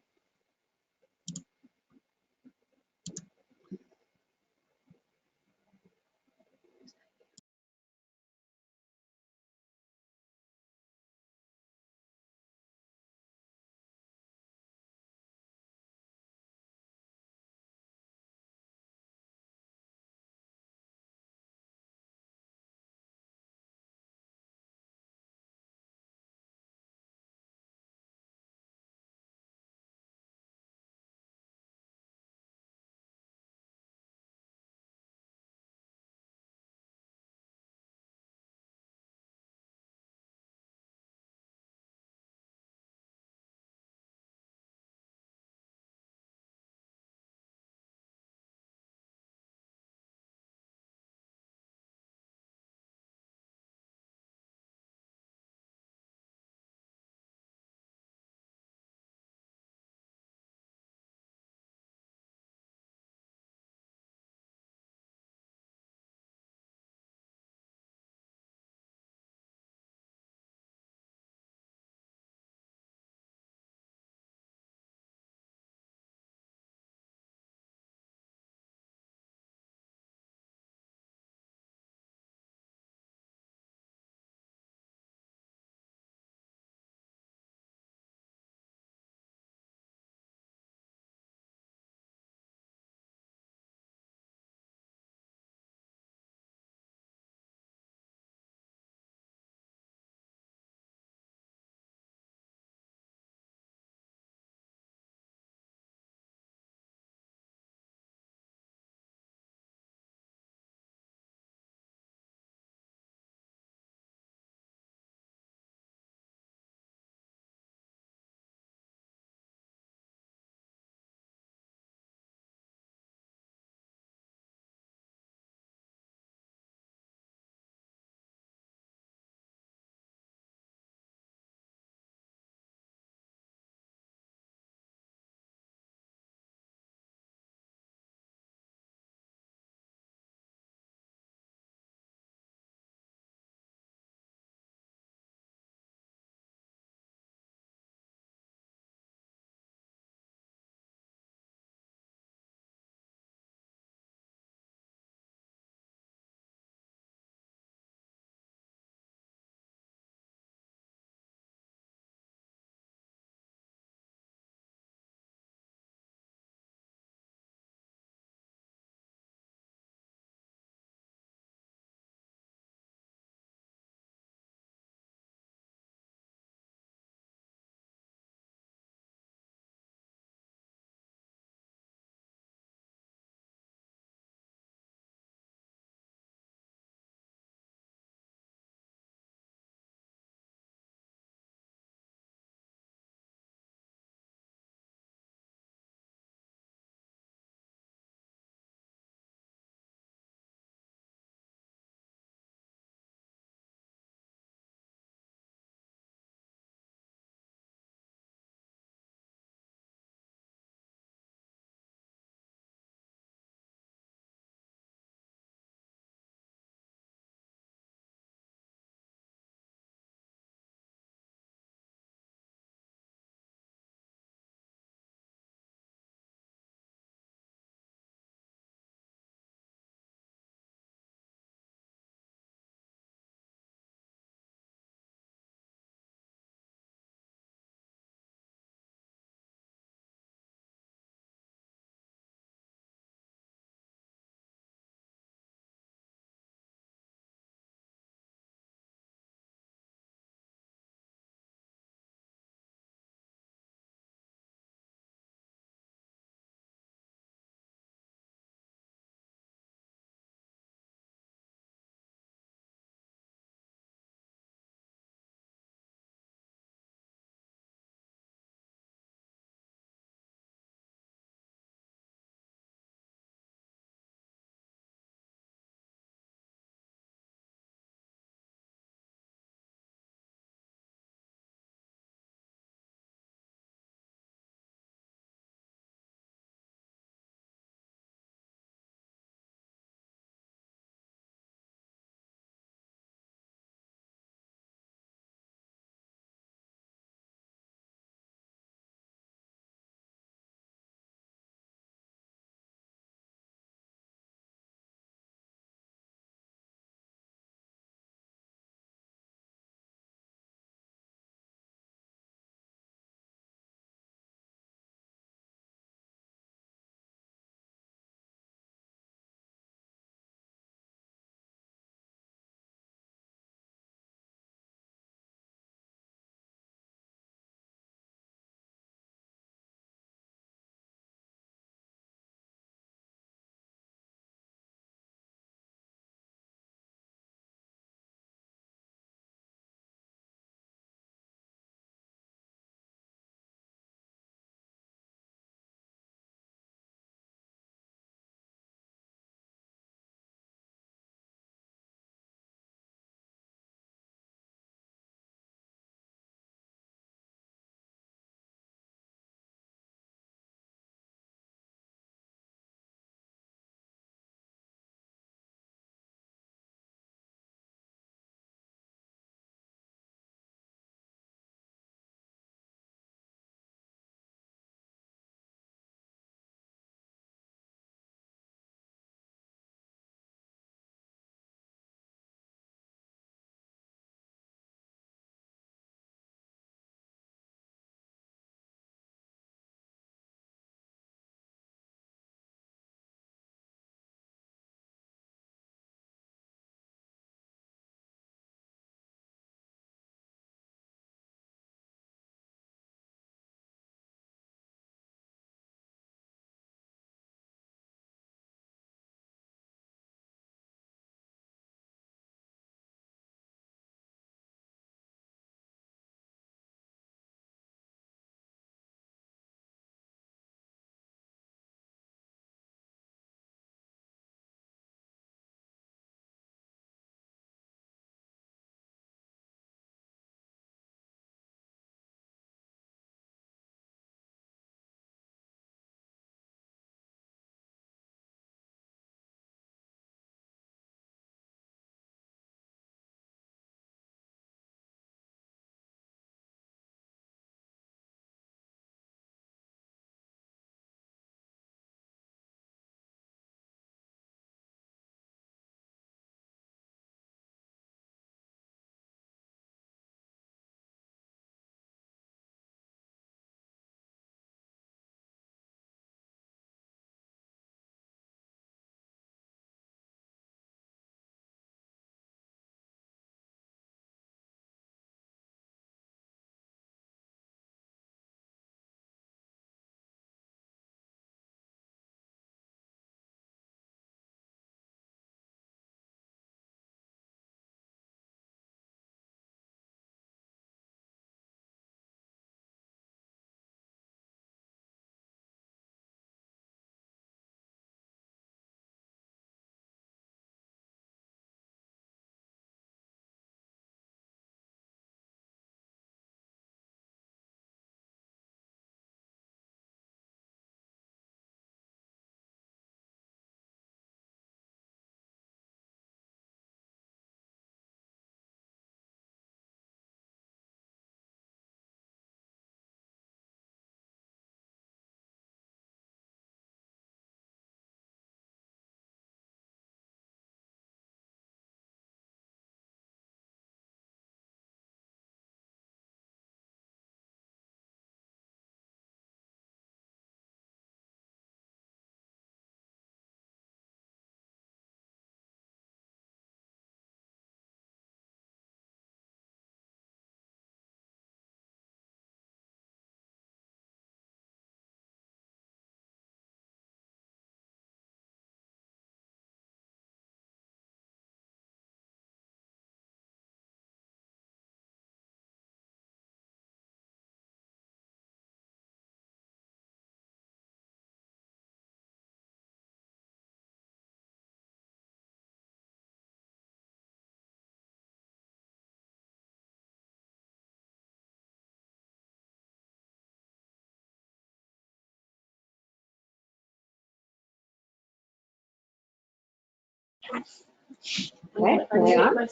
Okay, hang on.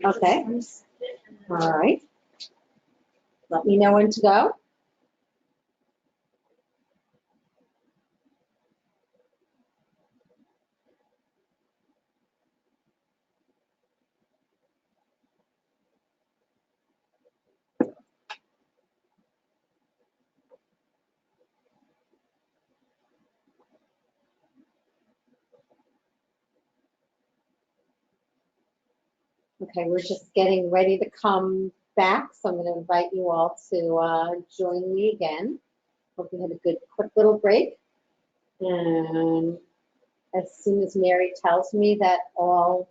Okay. All right. Let me know when to go. Okay, we're just getting ready to come back, so I'm going to invite you all to join me again. Hope you had a good, quick little break. And as soon as Mary tells me that all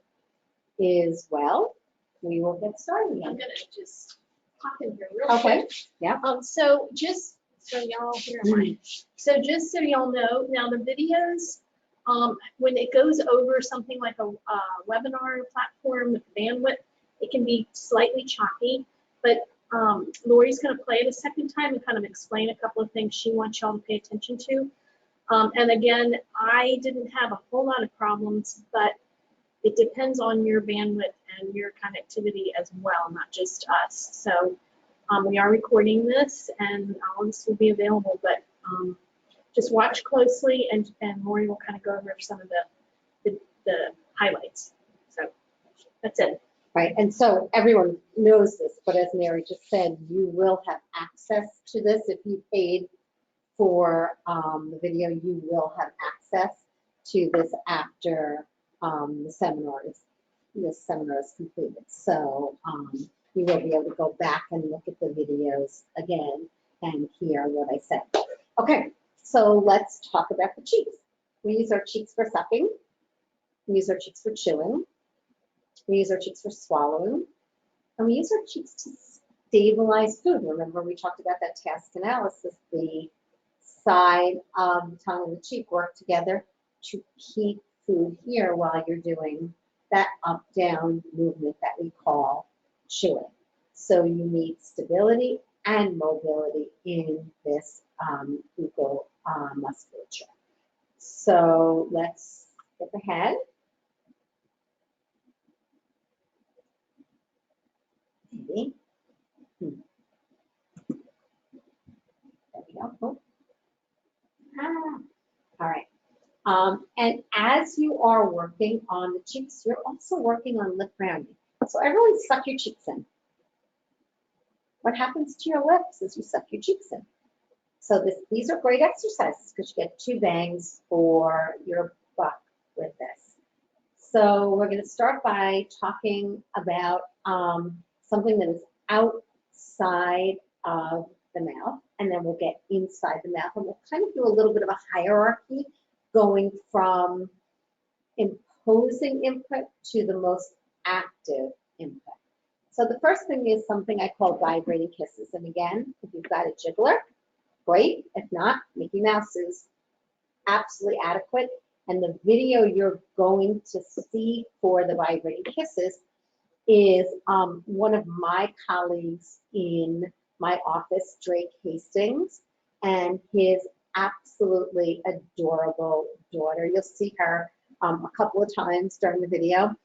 is well, we will get started I'm again. gonna just pop in here real Okay, quick. yeah. So just so y'all hear mine. So just so y'all know, now the videos, when it goes over something like a webinar platform with bandwidth, it can be slightly choppy, but Lori's gonna play it a second time and kind of explain a couple of things she wants y'all to pay attention to. And again, I didn't have a whole lot of problems, but it depends on your bandwidth and your connectivity as well, not just us. So we are recording this and all this will be available, but just watch closely and Lori will kind of go over some of the highlights. So that's it. Right, and so everyone knows this, but as Mary just said, you will have access to this. If you paid for the video, you will have access to this after the seminar is completed. So you will be able to go back and look at the videos again and hear what I said. Okay, so let's talk about the cheeks. We use our cheeks for sucking. We use our cheeks for chewing. We use our cheeks for swallowing. And we use our cheeks to stabilize food. Remember, we talked about that task analysis. The side of the tongue and the cheek work together to keep food here while you're doing that up-down movement that we call chewing. So you need stability and mobility in this buccal musculature. So let's get the head. Maybe. There we go. Oh. All right. And as you are working on the cheeks, you're also working on lip rounding. So everyone suck your cheeks in. What happens to your lips as you suck your cheeks in? So these are great exercises because you get 2 bangs for your buck with this. So we're going to start by talking about something that is outside of the mouth, and then we'll get inside the mouth, and we'll kind of do a little bit of a hierarchy going from imposing input to the most active input. So the first thing is something I call vibrating kisses. And again, if you've got a jiggler, great. If not, Mickey Mouse is absolutely adequate. And the video you're going to see for the vibrating kisses is one of my colleagues in my office, Drake Hastings, and his absolutely adorable daughter. You'll see her a couple of times during the video.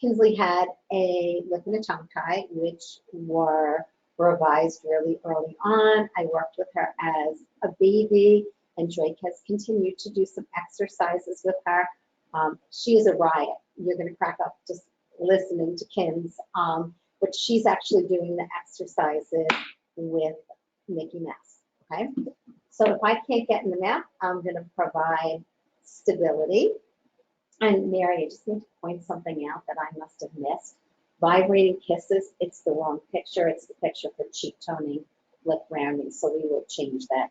Kinsley had a lip and a tongue tie, which were revised really early on. I worked with her as a baby, and Drake has continued to do some exercises with her. She is a riot. You're going to crack up just listening to Kim's, but she's actually doing the exercises with Mickey Mouse, okay? So if I can't get in the mouth, I'm going to provide stability. And Mary, I just need to point something out that I must have missed. Vibrating kisses, it's the wrong picture. It's the picture for cheek toning, lip rounding. So we will change that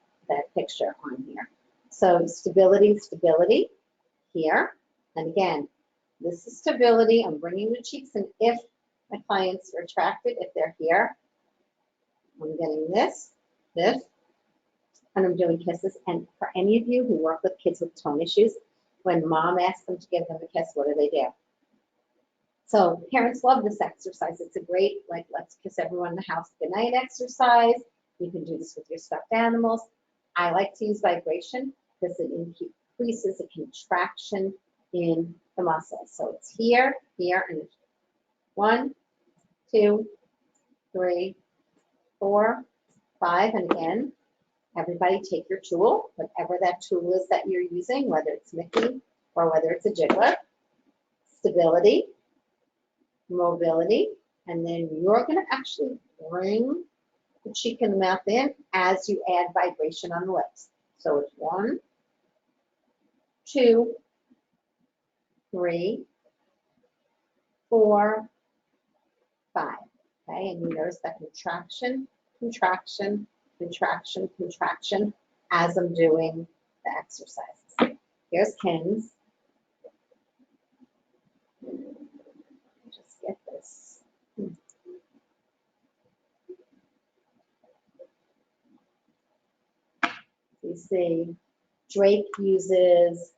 picture on here. So stability, stability here. And again, this is stability. I'm bringing the cheeks in. If my clients are attracted, if they're here, I'm getting this, and I'm doing kisses. And for any of you who work with kids with tone issues, when mom asks them to give them a kiss, what do? So parents love this exercise. It's a great, like, let's kiss everyone in the house goodnight exercise. You can do this with your stuffed animals. I like to use vibration because it increases a contraction in the muscle. So it's here, here, and 1, 2, 3, 4, 5, and again, everybody take your tool, whatever that tool is that you're using, whether it's Mickey or whether it's a jiggler. Stability, mobility, and then you're going to actually bring the cheek and the mouth in as you add vibration on the lips. So it's 1, 2, 3, 4, 5. Okay, and you notice that contraction, contraction, contraction, contraction as I'm doing the exercises. Here's Ken's. Just get this. You see, Drake uses,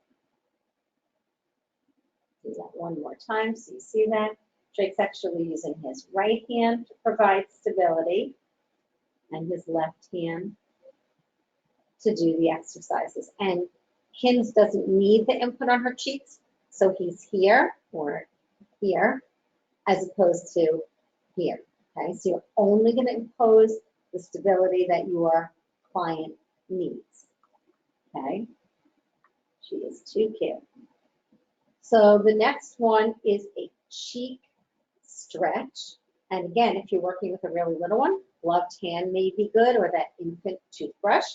do that one more time so you see that. Drake's actually using his right hand to provide stability and his left hand to do the exercises. And Kins doesn't need the input on her cheeks, so he's here or here as opposed to here. Okay, so you're only going to impose the stability that your client needs. Okay, she is too cute. So the next one is a cheek stretch. And again, if you're working with a really little one, gloved hand may be good, or that infant toothbrush.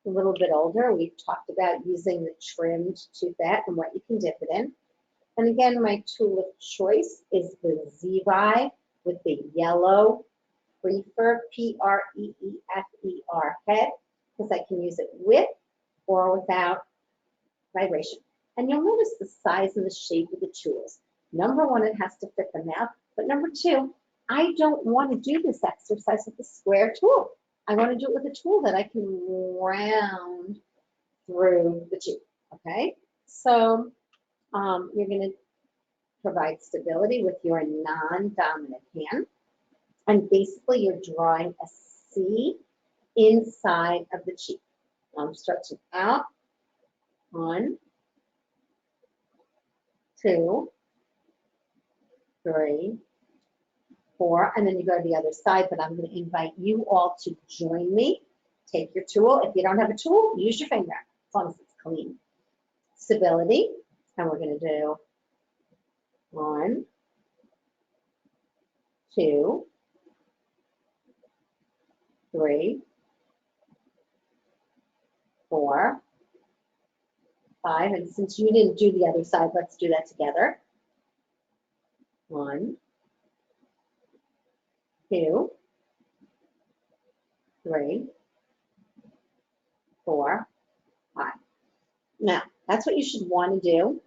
A little bit older, we've talked about using the trimmed toothette and what you can dip it in. And again, my tool of choice is the Zevi with the yellow Prefer, P-R-E-E-F-E-R head, because I can use it with or without vibration. And you'll notice the size and the shape of the tools. Number one, it has to fit the mouth. But number two, I don't want to do this exercise with a square tool. I want to do it with a tool that I can round through the tube, okay? So you're going to provide stability with your non-dominant hand. And basically, you're drawing a C inside of the cheek. I'm stretching out. 1, 2, 3, 4, and then you go to the other side, but I'm going to invite you all to join me. Take your tool. If you don't have a tool, use your finger, as long as it's clean. Stability, and we're going to do 1, 2, 3, 4, 5, and since you didn't do the other side, let's do that together. 1, 2, 3, 4, 5. Now, that's what you should want to do.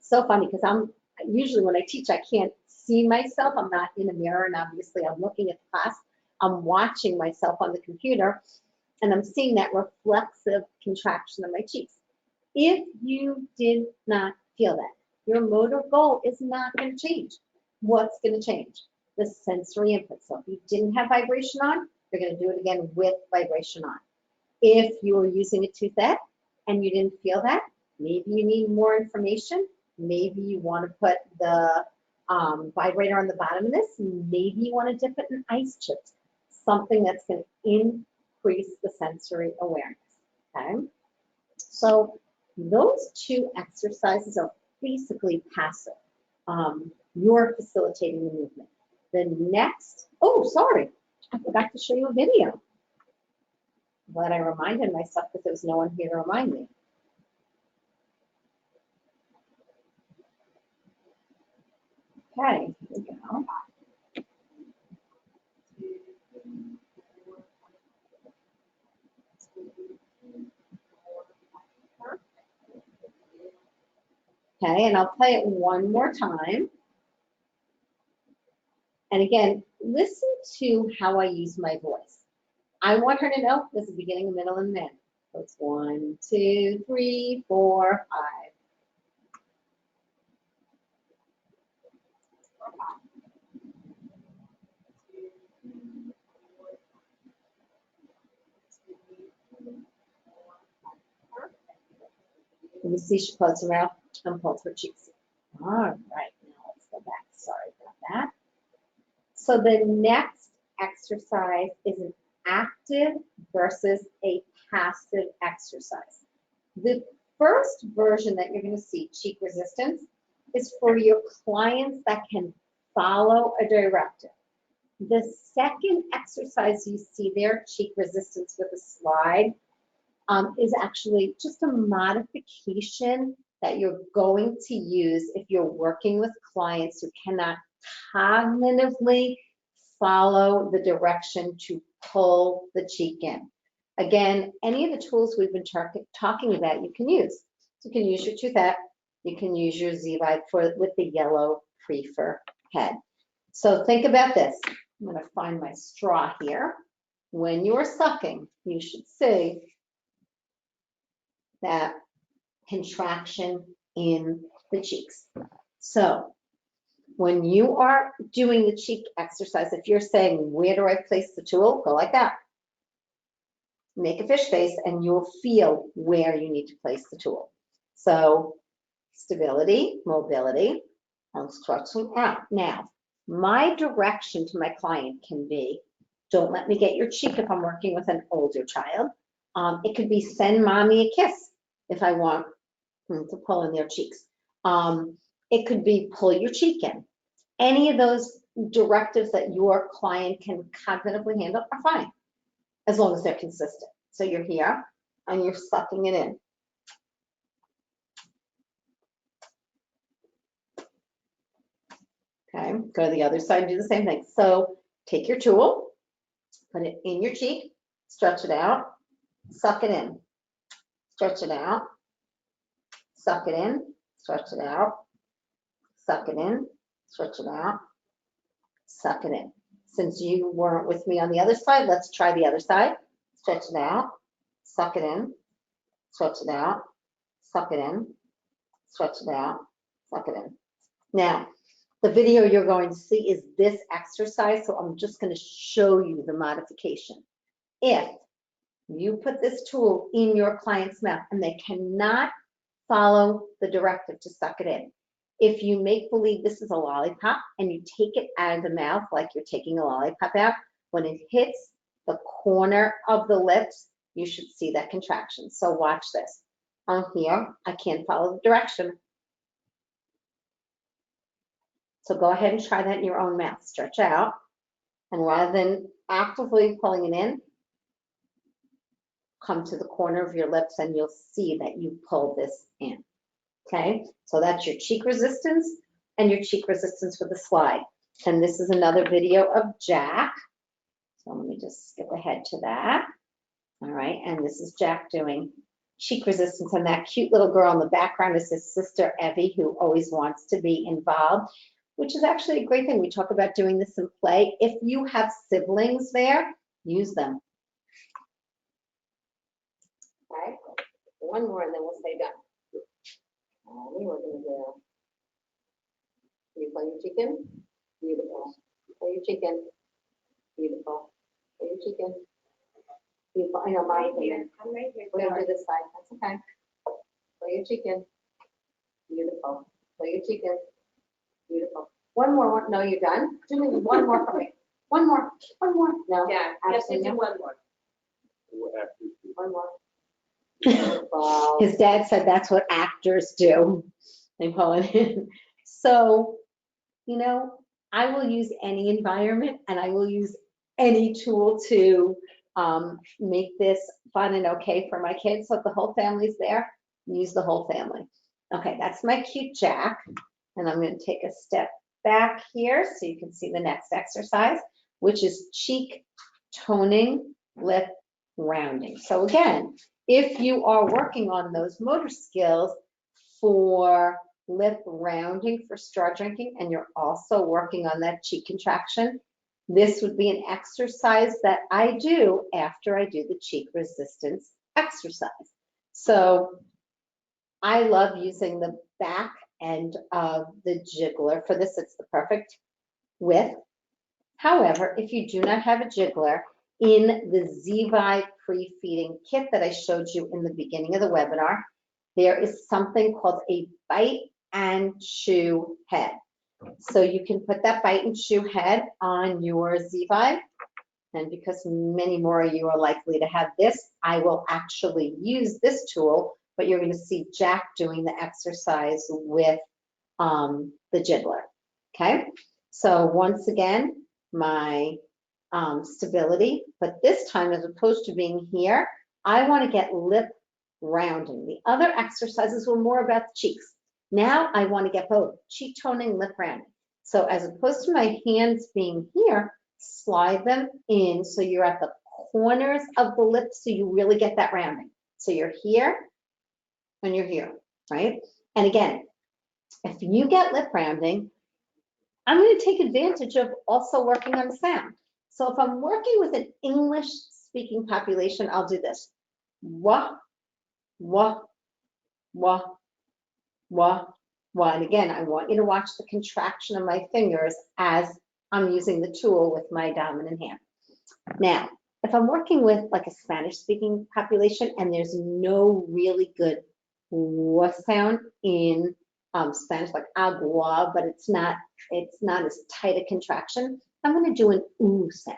So funny, because I'm usually when I teach, I can't see myself. I'm not in a mirror, and obviously I'm looking at the class. I'm watching myself on the computer, and I'm seeing that reflexive contraction of my cheeks. If you did not feel that, your motor goal is not going to change. What's going to change? The sensory input. So if you didn't have vibration on, you're going to do it again with vibration on. If you were using a toothette and you didn't feel that, maybe you need more information. Maybe you want to put the vibrator on the bottom of this. Maybe you want to dip it in ice chips, something that's going to increase the sensory awareness. Okay, so those two exercises are basically passive. You're facilitating the movement. The next, oh, sorry, I forgot to show you a video. But I reminded myself because there was no one here to remind me. Okay, here we go. Okay, and I'll play it one more time. And again, listen to how I use my voice. I want her to know there's a beginning, a middle, and an end. So it's 1, 2, 3, 4, 5. You see she closed her mouth and pulls her cheeks. All right, now let's go back. Sorry about that. So the next exercise is an active versus a passive exercise. The first version that you're going to see, cheek resistance, is for your clients that can follow a directive. The second exercise you see there, cheek resistance with a slide, is actually just a modification that you're going to use if you're working with clients who cannot cognitively follow the direction to pull the cheek in. Again, any of the tools we've been talking about you can use. You can use your toothette, you can use your Z-Vibe with the yellow prefer head. So think about this. I'm going to find my straw here. When you're sucking, you should see that contraction in the cheeks. So when you are doing the cheek exercise, if you're saying, where do I place the tool? Go like that. Make a fish face and you'll feel where you need to place the tool. So stability, mobility, and stretching out. Now, my direction to my client can be, don't let me get your cheek if I'm working with an older child. It could be send mommy a kiss if I want to pull in their cheeks. It could be pull your cheek in. Any of those directives that your client can cognitively handle are fine, as long as they're consistent. So you're here and you're sucking it in. Okay, go to the other side and do the same thing. So take your tool, put it in your cheek, stretch it out, suck it in, stretch it out, suck it in, stretch it out, suck it in, stretch it out, suck it in. Since you weren't with me on the other side, let's try the other side. Stretch it out, suck it in, stretch it out, suck it in, stretch it out, suck it in. Now, the video you're going to see is this exercise, so I'm just going to show you the modification. If you put this tool in your client's mouth and they cannot follow the directive to suck it in, if you make believe this is a lollipop and you take it out of the mouth like you're taking a lollipop out, when it hits the corner of the lips, you should see that contraction. So watch this. I'm here, I can't follow the direction. So go ahead and try that in your own mouth. Stretch out, and rather than actively pulling it in, come to the corner of your lips and you'll see that you pull this in. Okay, so that's your cheek resistance and your cheek resistance with a slide. And this is another video of Jack. So let me just skip ahead to that. All right, and this is Jack doing cheek resistance, and that cute little girl in the background is his sister Evie, who always wants to be involved, which is actually a great thing. We talk about doing this in play. If you have siblings there, use them. All right, one more and then we'll stay done. We're going to do, you play your chicken? Beautiful. Play your chicken. Beautiful. Play your chicken. Beautiful. I know my hand. I'm right here. We're going to do this side. That's okay. Play your chicken. Beautiful. Play your chicken. Beautiful. One more. No, you're done. Do me one more for me. One more. One more. No. Yeah, yes, we do one more. One more. Beautiful. His dad said that's what actors do. They pull it in. So, you know, I will use any environment and I will use any tool to make this fun and okay for my kids. So if the whole family's there, use the whole family. Okay, that's my cute Jack. And I'm going to take a step back here so you can see the next exercise, which is cheek toning, lip rounding. So again, if you are working on those motor skills for lip rounding for straw drinking, and you're also working on that cheek contraction, this would be an exercise that I do after I do the cheek resistance exercise. So I love using the back end of the jiggler. For this, it's the perfect width. However, if you do not have a jiggler, in the Z-Vibe pre-feeding kit that I showed you in the beginning of the webinar, there is something called a bite and chew head. So you can put that bite and chew head on your Z-Vibe. And because many more of you are likely to have this, I will actually use this tool, but you're going to see Jack doing the exercise with the Jiggler. Okay, so once again, my stability, but this time, as opposed to being here, I want to get lip rounding. The other exercises were more about the cheeks. Now I want to get both cheek toning, lip rounding. So as opposed to my hands being here, slide them in so you're at the corners of the lips so you really get that rounding. So you're here and you're here, right? And again, if you get lip rounding, I'm going to take advantage of also working on sound. So if I'm working with an English speaking population, I'll do this. Wah, wah, wah, wah, wah. And again, I want you to watch the contraction of my fingers as I'm using the tool with my dominant hand. Now, if I'm working with like a Spanish speaking population and there's no really good wah sound in Spanish, like agua, but it's not as tight a contraction, I'm going to do an ooh sound.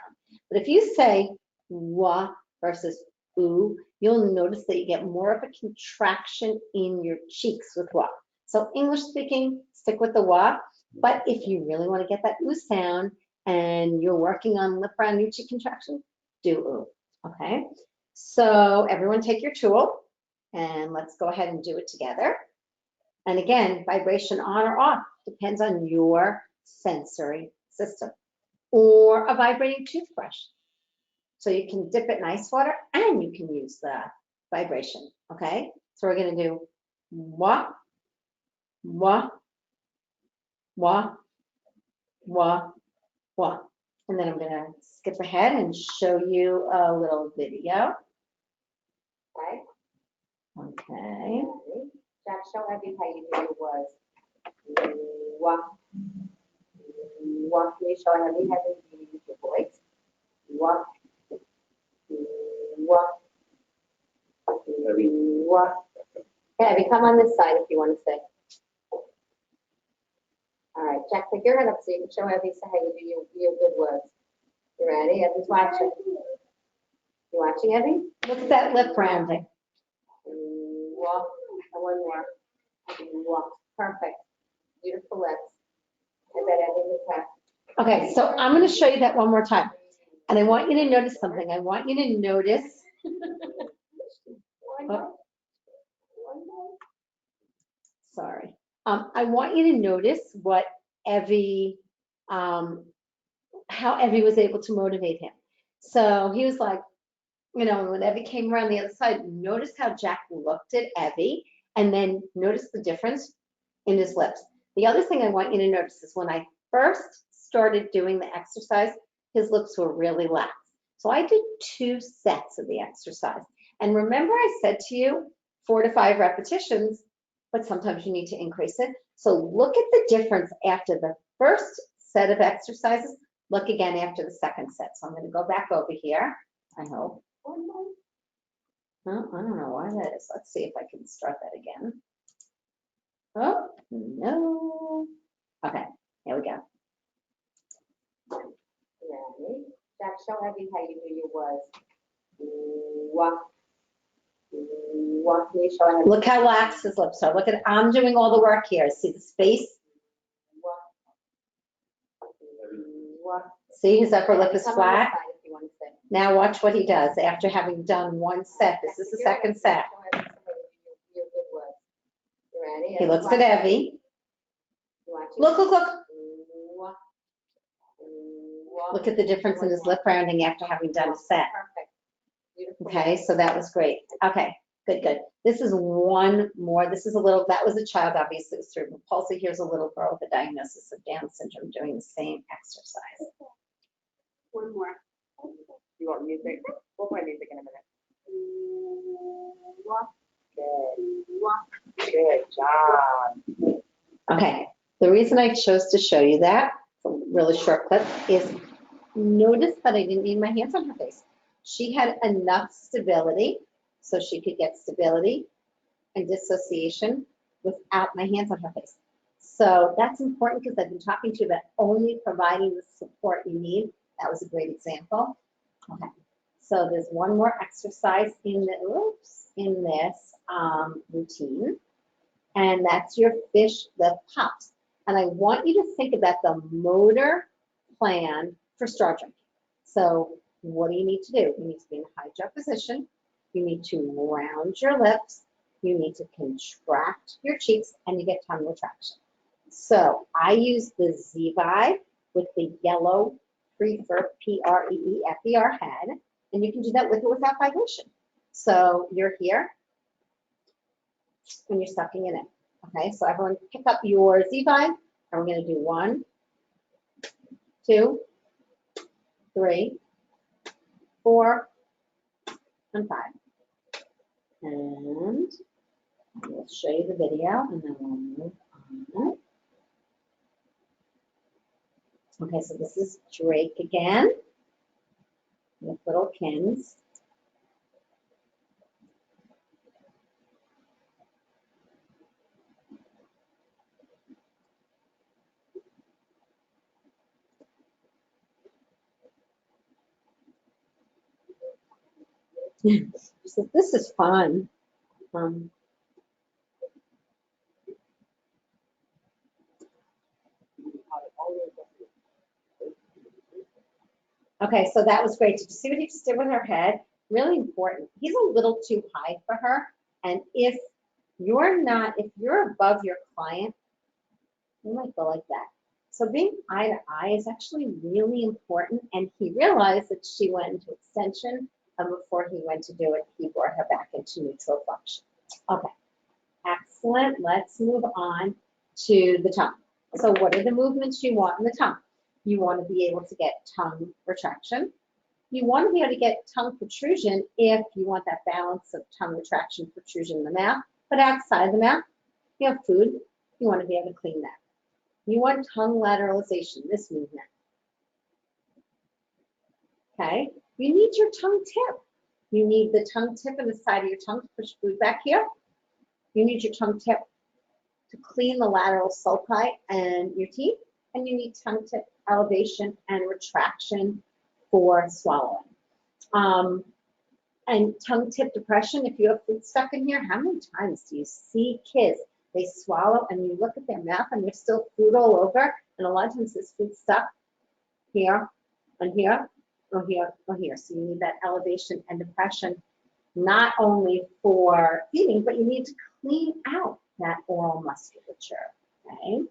But if you say wah versus ooh, you'll notice that you get more of a contraction in your cheeks with wah. So English speaking, stick with the wah. But if you really want to get that ooh sound and you're working on lip round new cheek contraction, do ooh. Okay. So everyone take your tool and let's go ahead and do it together. And again, vibration on or off depends on your sensory system. Or a vibrating toothbrush. So you can dip it in ice water and you can use the vibration, okay? So we're gonna do wah, wah, wah, wah, wah. And then I'm gonna skip ahead and show you a little video. Okay. Okay. Jack, show Abby how you do your words. Wah. Wah. Can you show Abby how you use your voice? Wah. Wah. Wah. Okay, Abby, come on this side if you want to say. All right, Jack, pick your head up so you can show Abby how you do your good words. You ready? Abby's watching. You watching, Abby? Look at that lip rounding. Wah. One more. Wah. Perfect. Beautiful lips. I bet Abby was happy. Okay, so I'm gonna show you that one more time. And I want you to notice something. I want you to notice. Oh, sorry. I want you to notice what Evie, how Evie was able to motivate him. So he was like, you know, when Evie came around the other side, notice how Jack looked at Evie and then notice the difference in his lips. The other thing I want you to notice is when I first started doing the exercise, his lips were really lax. So I did 2 sets of the exercise. And remember I said to you, 4 to 5 repetitions, but sometimes you need to increase it. So look at the difference after the first set of exercises. Look again after the second set. So I'm going to go back over here, I hope. Oh, I don't know why that is. Let's see if I can start that again. Oh, no. Okay, here we go. Ready? Jack, show Abby how you do your words. Wah. Wah. Can you show Abby? Look how lax his lips are. Look at, I'm doing all the work here. See the space? Wah. Wah. See, his upper lip is Come on flat. this side if you want to say. Now watch what he does after having done 1 set. This is the second set. Show Abby how you do your good words. You ready? He looks at Evie. You watching? Look, look, look. Wah. Wah. Look at the difference in his lip rounding after having done a set. Perfect. Beautiful. Okay, so that was great. Okay, good, good. This is one more. This is a little, that was a child, obviously, with cerebral palsy. Here's a little girl with a diagnosis of Down syndrome doing the same exercise. One more. You want music? We'll play music in a minute. Wah. Good. Wah. Good job. Okay, the reason I chose to show you that, a really short clip, is notice that I didn't need my hands on her face. She had enough stability so she could get stability and dissociation without my hands on her face. So that's important because I've been talking to you about only providing the support you need. That was a great example. Okay, so there's one more exercise in this routine, and that's your fish that pops. And I want you to think about the motor plan for straw drinking. So what do you need to do? You need to be in a high jaw position. You need to round your lips. You need to contract your cheeks, and you get tongue retraction. So I use the Z-Vibe with the yellow Prefer, P-R-E-E-F-E-R head, and you can do that with or without vibration. So you're here, and you're sucking it in. Okay, so everyone pick up your Z-Vibe, and we're going to do 1, 2, 3, 4, and 5. And I will show you the video, and then we'll move on. Okay, so this is Drake again with little Kins. So this is fun. Okay, so that was great. Did you see what he just did with her head? Really important. He's a little too high for her. And if you're above your client, you might go like that. So being eye to eye is actually really important. And he realized that she went into extension, and before he went to do it, he brought her back into neutral function. Okay, excellent. Let's move on to the tongue. So what are the movements you want in the tongue? You want to be able to get tongue retraction. You want to be able to get tongue protrusion if you want that balance of tongue retraction, protrusion in the mouth. But outside the mouth, you have food. You want to be able to clean that. You want tongue lateralization, this movement. Okay, you need your tongue tip. You need the tongue tip and the side of your tongue to push food back here. You need your tongue tip to clean the lateral sulci and your teeth. And you need tongue tip elevation and retraction for swallowing. And tongue tip depression, if you have food stuck in here, how many times do you see kids, they swallow and you look at their mouth and there's still food all over, and a lot of times this food stuck here, and here, or here, or here. So you need that elevation and depression, not only for feeding, but you need to clean out that oral musculature, okay?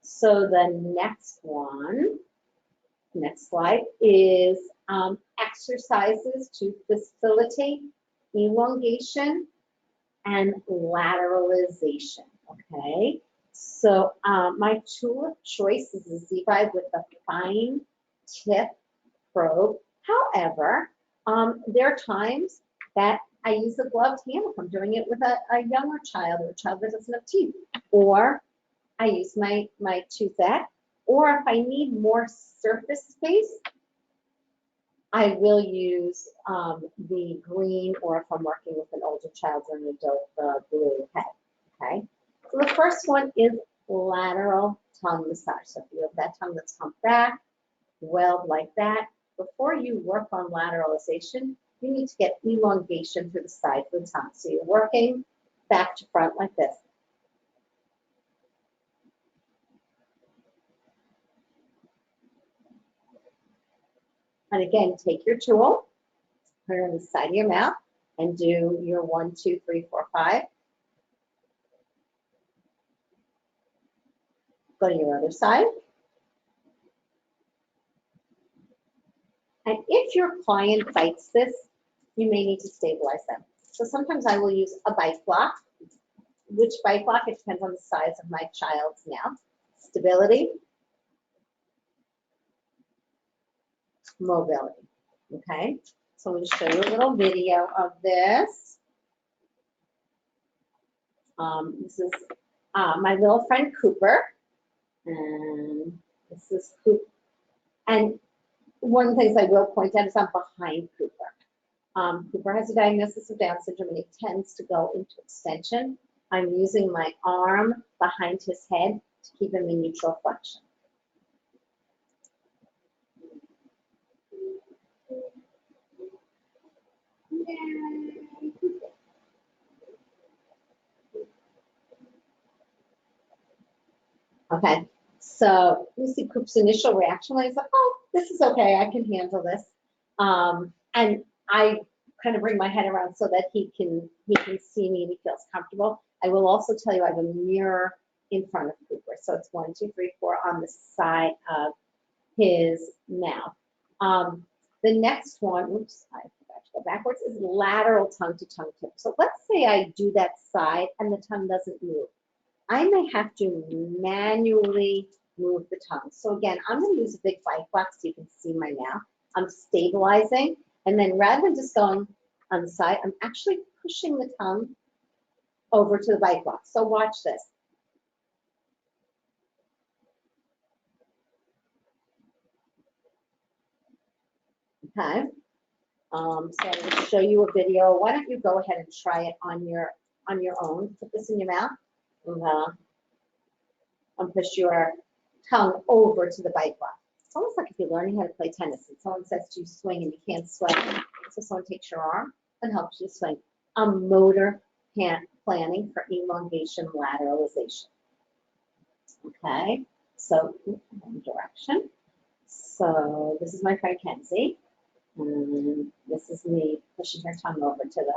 So the next one, next slide, is exercises to facilitate elongation and lateralization, okay? So my tool of choice is a Z-Vibe with a fine tip probe. However, there are times that I use a gloved hand if I'm doing it with a younger child or a child that doesn't have teeth, or I use my toothette, or if I need more surface space, I will use the green, or if I'm working with an older child or an adult, the blue head, okay? So the first one is lateral tongue massage. So if you have that tongue that's humped back, welled like that, before you work on lateralization, you need to get elongation through the side of the tongue. So you're working back to front like this. And again, take your tool, put it on the side of your mouth, and do your 1, 2, 3, 4, 5. Go to your other side. And if your client bites this, you may need to stabilize them. So sometimes I will use a bite block. Which bite block? It depends on the size of my child's mouth. Stability. Mobility, okay? So I'm going to show you a little video of this. This is my little friend Cooper, and this is Cooper. And one of the things I will point out is I'm behind Cooper. Cooper has a diagnosis of Down syndrome, and he tends to go into extension. I'm using my arm behind his head to keep him in neutral flexion. Okay, so you see Coop's initial reaction when he's like, oh, this is okay, I can handle this. And I kind of bring my head around so that he can see me and he feels comfortable. I will also tell you I have a mirror in front of Cooper. So it's 1, 2, 3, 4 on the side of his mouth. The next one, oops, I forgot to go backwards, is lateral tongue to tongue tip. So let's say I do that side and the tongue doesn't move. I may have to manually move the tongue. So again, I'm going to use a big bite box so you can see my mouth. I'm stabilizing, and then rather than just going on the side, I'm actually pushing the tongue over to the bite box. So watch this. Okay. So I'm going to show you a video. Why don't you go ahead and try it on your own? Put this in your mouth and push your tongue over to the bite box. It's almost like if you're learning how to play tennis and someone says to you swing and you can't swing. So someone takes your arm and helps you swing. Motor planning for elongation lateralization. Okay, so one direction. So this is my friend Kenzie. And this is me pushing her tongue over to the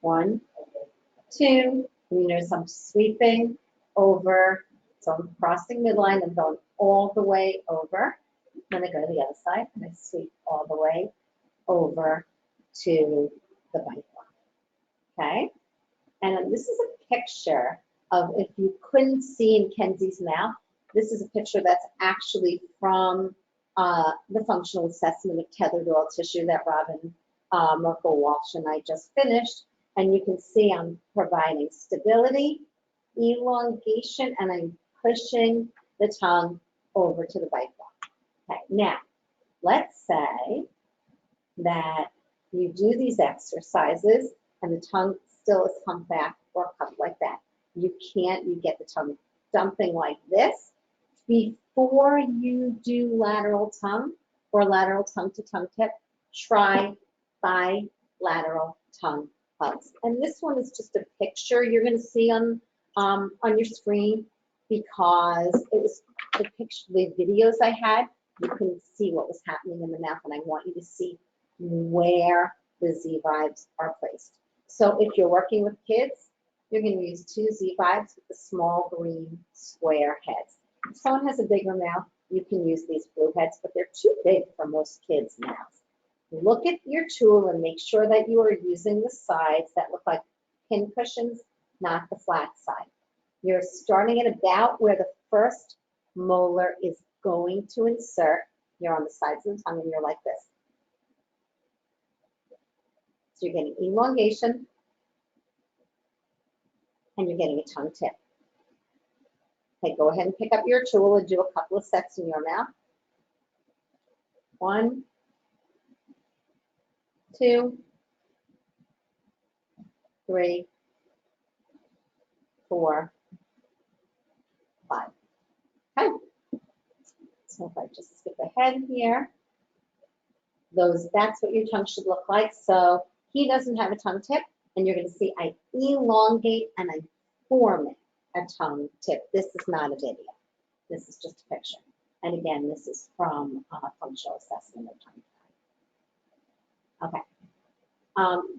1, 2. And you notice I'm sweeping over. So I'm crossing midline and going all the way over. Then I go to the other side and I sweep all the way over to the bite block. Okay? And this is a picture of, if you couldn't see in Kenzie's mouth, this is a picture that's actually from the functional assessment of tethered oral tissue that Robin Merkel-Walsh and I just finished. And you can see I'm providing stability, elongation, and I'm pushing the tongue over to the bite block. Okay, now, let's say that you do these exercises and the tongue still is humped back or cupped like that. You get the tongue dumping like this. Before you do lateral tongue or lateral tongue to tongue tip, try bilateral tongue hugs. And this one is just a picture you're going to see on your screen because it was the videos I had. You couldn't see what was happening in the mouth, and I want you to see where the Z-vibes are placed. So if you're working with kids, you're going to use 2 Z-vibes with the small green square heads. If someone has a bigger mouth, you can use these blue heads, but they're too big for most kids' mouths. Look at your tool and make sure that you are using the sides that look like pin cushions, not the flat side. You're starting at about where the first molar is going to insert. You're on the sides of the tongue and you're like this. So you're getting elongation and you're getting a tongue tip. Okay, go ahead and pick up your tool and do a couple of sets in your mouth. 1, 2, 3, 4, 5. Okay. So if I just skip ahead here, that's what your tongue should look like. So he doesn't have a tongue tip, and you're going to see I elongate and I form a tongue tip. This is not a video. This is just a picture. And again, this is from functional assessment of tongue. Okay.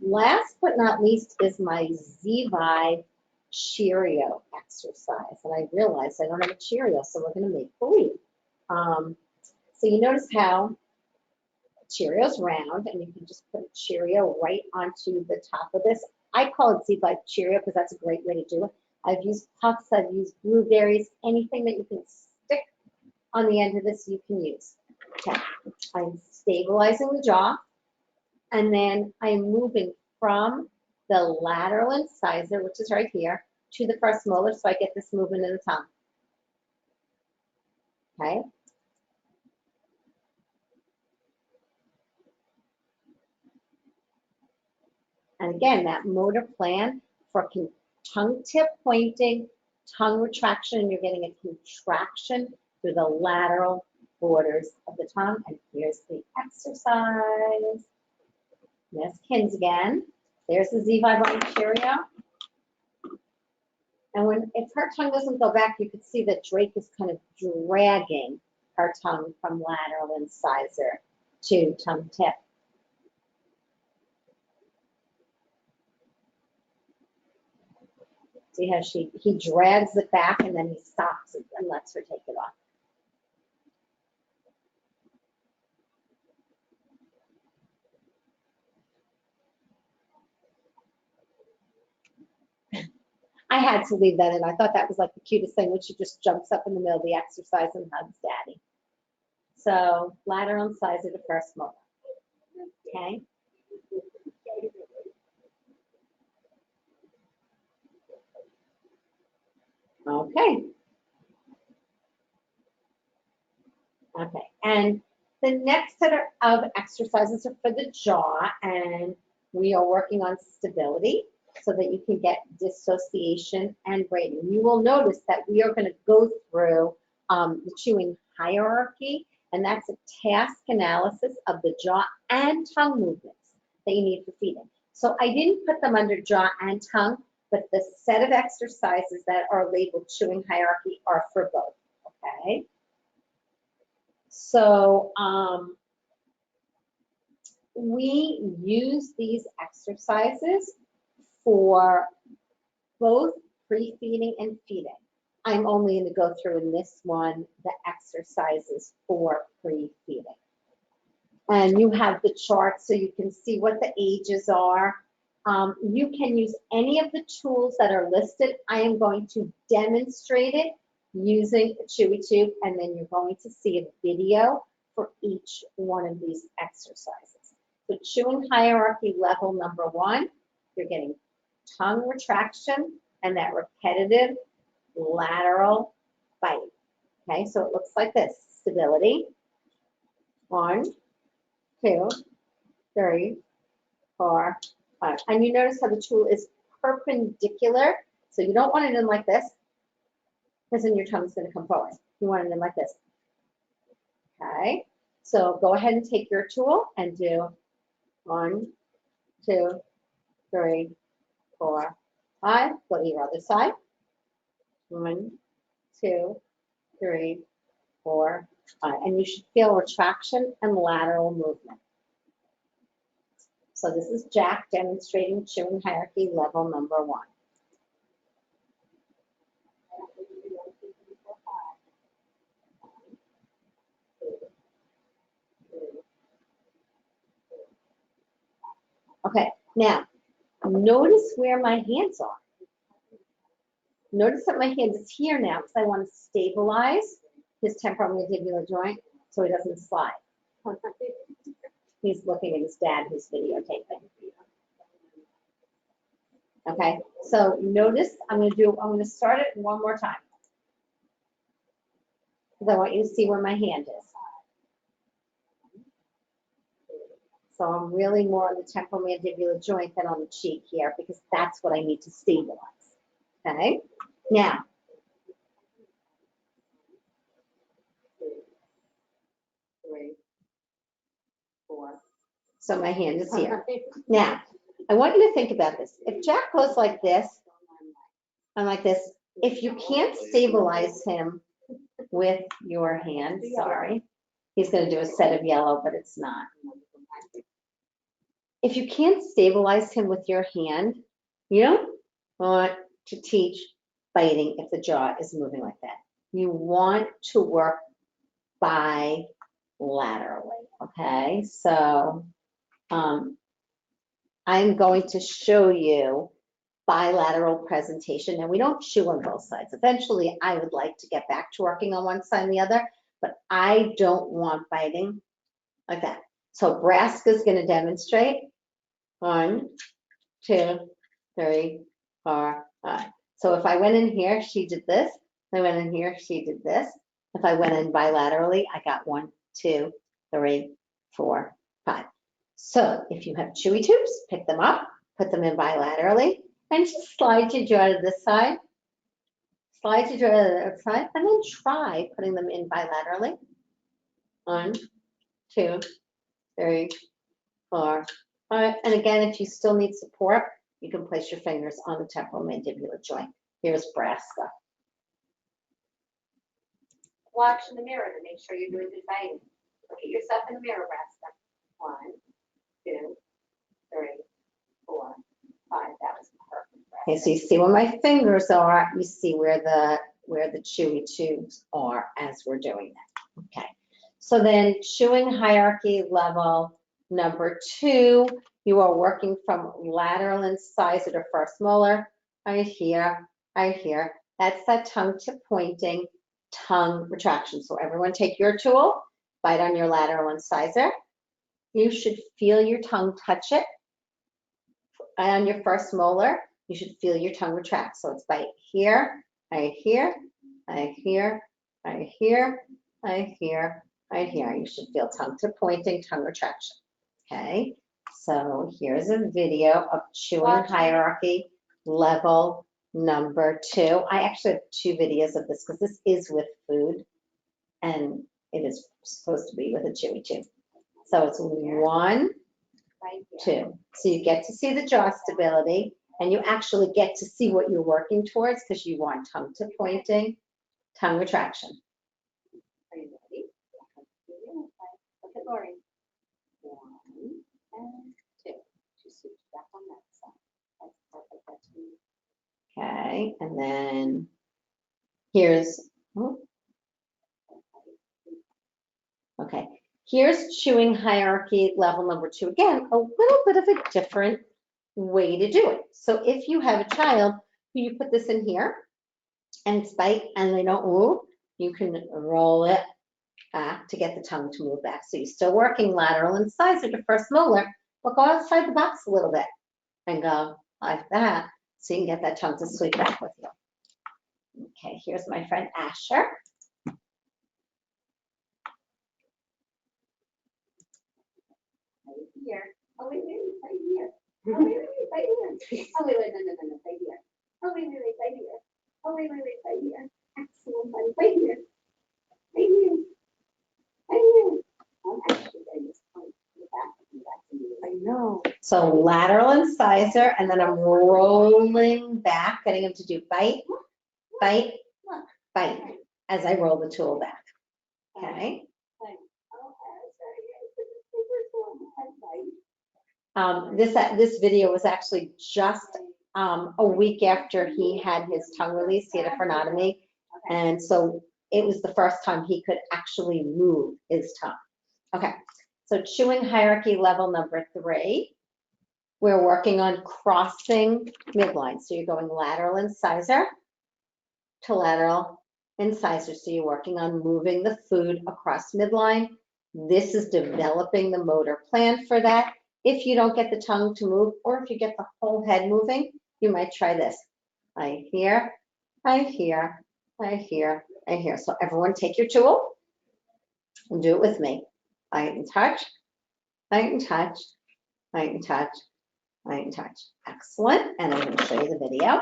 Last but not least is my Z-Vibe Cheerio exercise. And I realized I don't have a Cheerio, so we're going to make believe. So you notice how Cheerio's round, and you can just put a Cheerio right onto the top of this. I call it Z-Vibe Cheerio because that's a great way to do it. I've used puffs, I've used blueberries, anything that you can stick on the end of this you can use. Okay, I'm stabilizing the jaw, and then I'm moving from the lateral incisor, which is right here, to the first molar, so I get this movement in the tongue. Okay. And again, that motor plan for tongue tip pointing, tongue retraction, and you're getting a contraction through the lateral borders of the tongue. And here's the exercise. There's Kins again. There's the Z-Vibe anterior. And if her tongue doesn't go back, you can see that Drake is kind of dragging her tongue from lateral incisor to tongue tip. See how he drags it back and then he stops it and lets her take it off. I had to leave that in. I thought that was like the cutest thing when she just jumps up in the middle of the exercise and hugs daddy. So lateral incisor to first molar. Okay. Okay. Okay. And the next set of exercises are for the jaw, and we are working on stability so that you can get dissociation and braiding. You will notice that we are going to go through the chewing hierarchy, and that's a task analysis of the jaw and tongue movements that you need for feeding. So I didn't put them under jaw and tongue, but the set of exercises that are labeled chewing hierarchy are for both, okay? So we use these exercises for both pre-feeding and feeding. I'm only going to go through in this one the exercises for pre-feeding. And you have the chart so you can see what the ages are. You can use any of the tools that are listed. I am going to demonstrate it using a Chewy Tube, and then you're going to see a video for each one of these exercises. So chewing hierarchy level number 1, you're getting tongue retraction and that repetitive lateral bite. Okay, so it looks like this. Stability. 1, 2, 3, 4, 5. And you notice how the tool is perpendicular. So you don't want it in like this, because then your tongue's going to come forward. You want it in like this. Okay, so go ahead and take your tool and do 1, 2, 3, 4, 5. Go to your other side. 1, 2, 3, 4, 5. And you should feel retraction and lateral movement. So this is Jack demonstrating chewing hierarchy level number 1. Okay, now notice where my hands are. Notice that my hand is here now because I want to stabilize his temporomandibular joint so he doesn't slide. He's looking at his dad who's videotaping. Okay, so notice I'm going to start it one more time because I want you to see where my hand is. So I'm really more on the temporomandibular joint than on the cheek here because that's what I need to stabilize. Okay, now, so my hand is here. Now, I want you to think about this. If Jack goes like this, and like this, if you can't stabilize him with your hand, sorry, he's going to do a set of yellow, but it's not. If you can't stabilize him with your hand, you don't want to teach biting if the jaw is moving like that. You want to work bilaterally, okay? So I'm going to show you bilateral presentation. Now, we don't chew on both sides. Eventually, I would like to get back to working on one side and the other, but I don't want biting like that. So Braska's going to demonstrate. 1, 2, 3, 4, 5. So if I went in here, she did this. If I went in here, she did this. If I went in bilaterally, I got 1, 2, 3, 4, 5. So if you have Chewy Tubes, pick them up, put them in bilaterally, And just slide your jaw to this side, slide your jaw to the other side, and then try putting them in bilaterally. 1, 2, 3, 4, 5. And again, if you still need support, you can place your fingers on the temporomandibular joint. Here's Braska. Watch in the mirror to make sure you're doing good biting. Look at yourself in the mirror, Braska. 1, 2, 3, 4, 5. That was perfect, Braska. Okay, so you see where my fingers are, you see where the chewy tubes are as we're doing that. Okay, so then chewing hierarchy level number 2, you are working from lateral incisor to first molar, right here, right here. That's that tongue tip pointing, tongue retraction. So everyone take your tool, bite on your lateral incisor. You should feel your tongue touch it. And on your first molar, you should feel your tongue retract. So it's bite here, right here, right here, right here, right here, right here. You should feel tongue tip pointing, tongue retraction. Okay, so here's a video of chewing hierarchy level number 2. I actually have 2 videos of this because this is with food and it is supposed to be with a chewy tube. So it's 1, Right here. 2. So you get to see the jaw stability and you actually get to see what you're working towards because you want tongue tip pointing, tongue retraction. Are you ready? Look at Lori. 1 and 2. Just switch back on that side. That's perfect. That's me. Okay, and then here's, oh, okay, here's chewing hierarchy level number 2. Again, a little bit of a different way to do it. So if you have a child who you put this in here and it's bite and they don't move, you can roll it back to get the tongue to move back. So you're still working lateral incisor to first molar, but go outside the box a little bit and go like that so you can get that tongue to sweep back with you. Okay, here's my friend Asher. Right here. Oh, wait, right here. Oh, wait, right here. Oh, wait, no, right here. Oh, wait, right here. Oh, wait, right here. Excellent, buddy. Right here. Right here. Right here. I'm actually getting this point in the back of the back. I know. So lateral incisor, and then I'm rolling back, getting him to do bite, bite, bite, as I roll the tool back. Okay. This video was actually just a week after he had his tongue release. He had a frenotomy, and so it was the first time he could actually move his tongue. Okay, so chewing hierarchy level number 3. We're working on crossing midline. So you're going lateral incisor to lateral incisor. So you're working on moving the food across midline. This is developing the motor plan for that. If you don't get the tongue to move, or if you get the whole head moving, you might try this. Right here, right here, right here, right here. So everyone take your tool and do it with me. Light and touch, light and touch, light and touch, light and touch. Excellent. And I'm going to show you the video.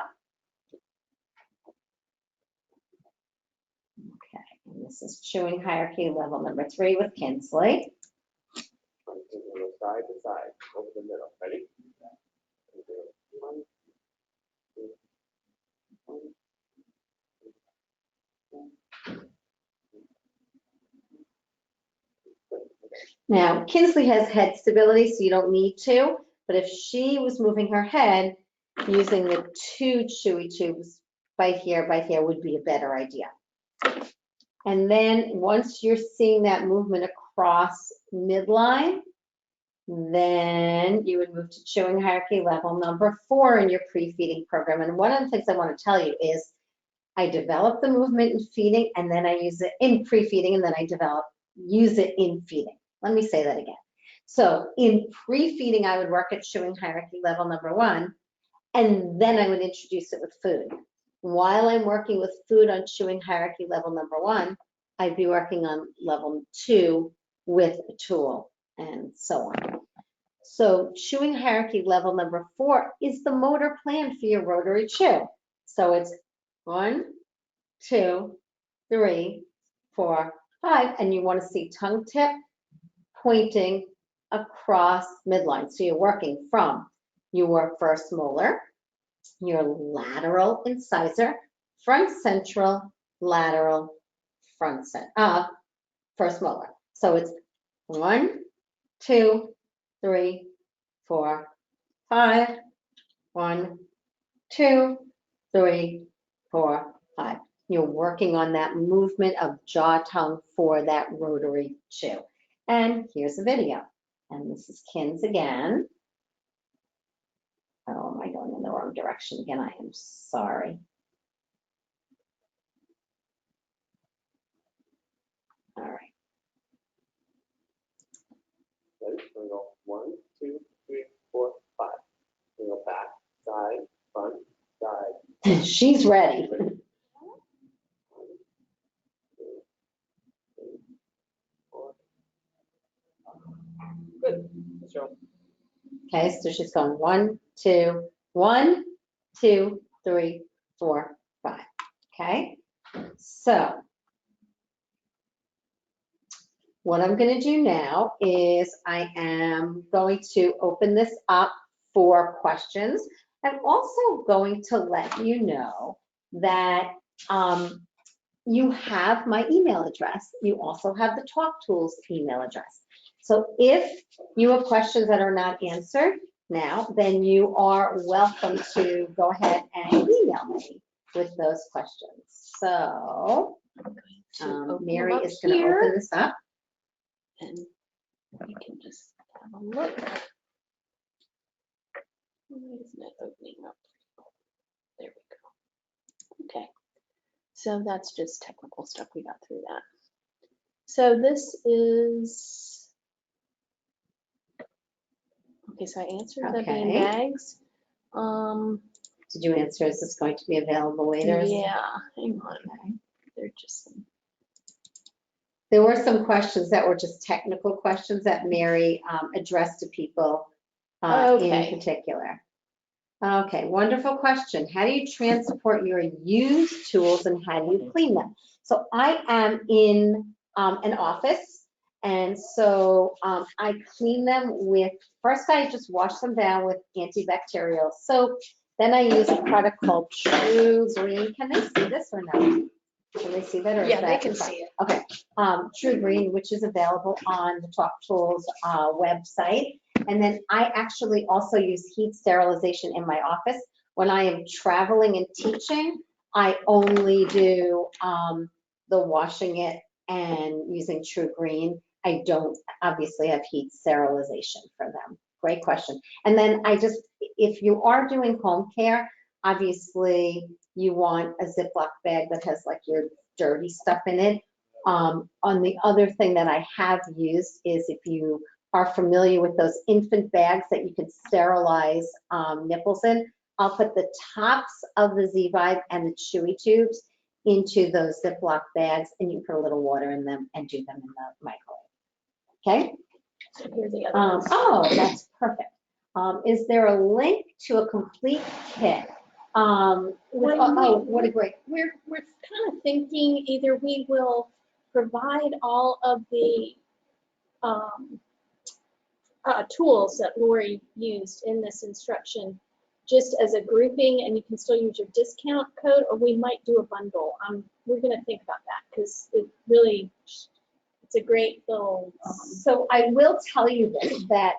Okay, and this is chewing hierarchy level number 3 with Kinsley. Side to side, over the middle. Ready? 1, 2, 1. Now, Kinsley has head stability, so you don't need to, but if she was moving her head using the 2 chewy tubes bite here would be a better idea. And then once you're seeing that movement across midline, then you would move to chewing hierarchy level number 4 in your pre-feeding program. And one of the things I want to tell you is I develop the movement in feeding, and then I use it in pre-feeding, and then I use it in feeding. Let me say that again. So in pre-feeding, I would work at chewing hierarchy level number 1, and then I would introduce it with food. While I'm working with food on chewing hierarchy level number 1, I'd be working on level 2 with a tool and so on. So chewing hierarchy level number 4 is the motor plan for your rotary chew. So it's 1, 2, 3, 4, 5, and you want to see tongue tip pointing across midline. So you're working from your first molar, your lateral incisor, front central, lateral, first molar. So it's 1, 2, 3, 4, 5. 1, 2, 3, 4, 5. You're working on that movement of jaw tongue for that rotary chew. And here's a video. And this is Kins again. Oh, am I going in the wrong direction again? I am sorry. All right. Ready? We're gonna go 1, 2, 3, 4, 5. We go back, side, front, side. She's ready. 1, 2, 3, 4. Good. Let's show. Okay, so she's going 1, 2, 1, 2, 3, 4, 5. Okay, so what I'm going to do now is I am going to open this up for questions. I'm also going to let you know that you have my email address. You also have the Talk Tools email address. So if you have questions that are not answered now, then you are welcome to go ahead and email me with those questions. So Mary is going to open this up. And you can just have a look. Why isn't it opening up? There we go. Okay. So that's just technical stuff. We got through that. So this is, okay, so I answered the bean Okay. bags. Did you answer, is this going to be available later? Yeah, hang on. Okay. They're just some. There were some questions that were just technical questions that Mary addressed to people Okay. in particular. Okay, wonderful question. How do you transport your used tools and how do you clean them? So I am in an office, and so I clean them with, first I just wash them down with antibacterial soap. Then I use a product called True Green. Can they see this or no? Can they see that? Or Yeah, is they that can fine? see it. Okay, True Green, which is available on the Talk Tools website. And then I actually also use heat sterilization in my office. When I am traveling and teaching, I only do the washing it and using True Green. I don't obviously have heat sterilization for them. Great question. And then if you are doing home care, obviously you want a Ziploc bag that has like your dirty stuff in it. On the other thing that I have used is, if you are familiar with those infant bags that you can sterilize nipples in, I'll put the tops of the Z-Vibe and the chewy tubes into those Ziploc bags, and you put a little water in them and do them in the microwave. Okay? So here are the other ones. Oh, that's perfect. Is there a link to a complete kit? What a great. We're kind of thinking either we will provide all of the tools that Lori used in this instruction just as a grouping, and you can still use your discount code, or we might do a bundle. We're going to think about that because it's a great little. So I will tell you this, that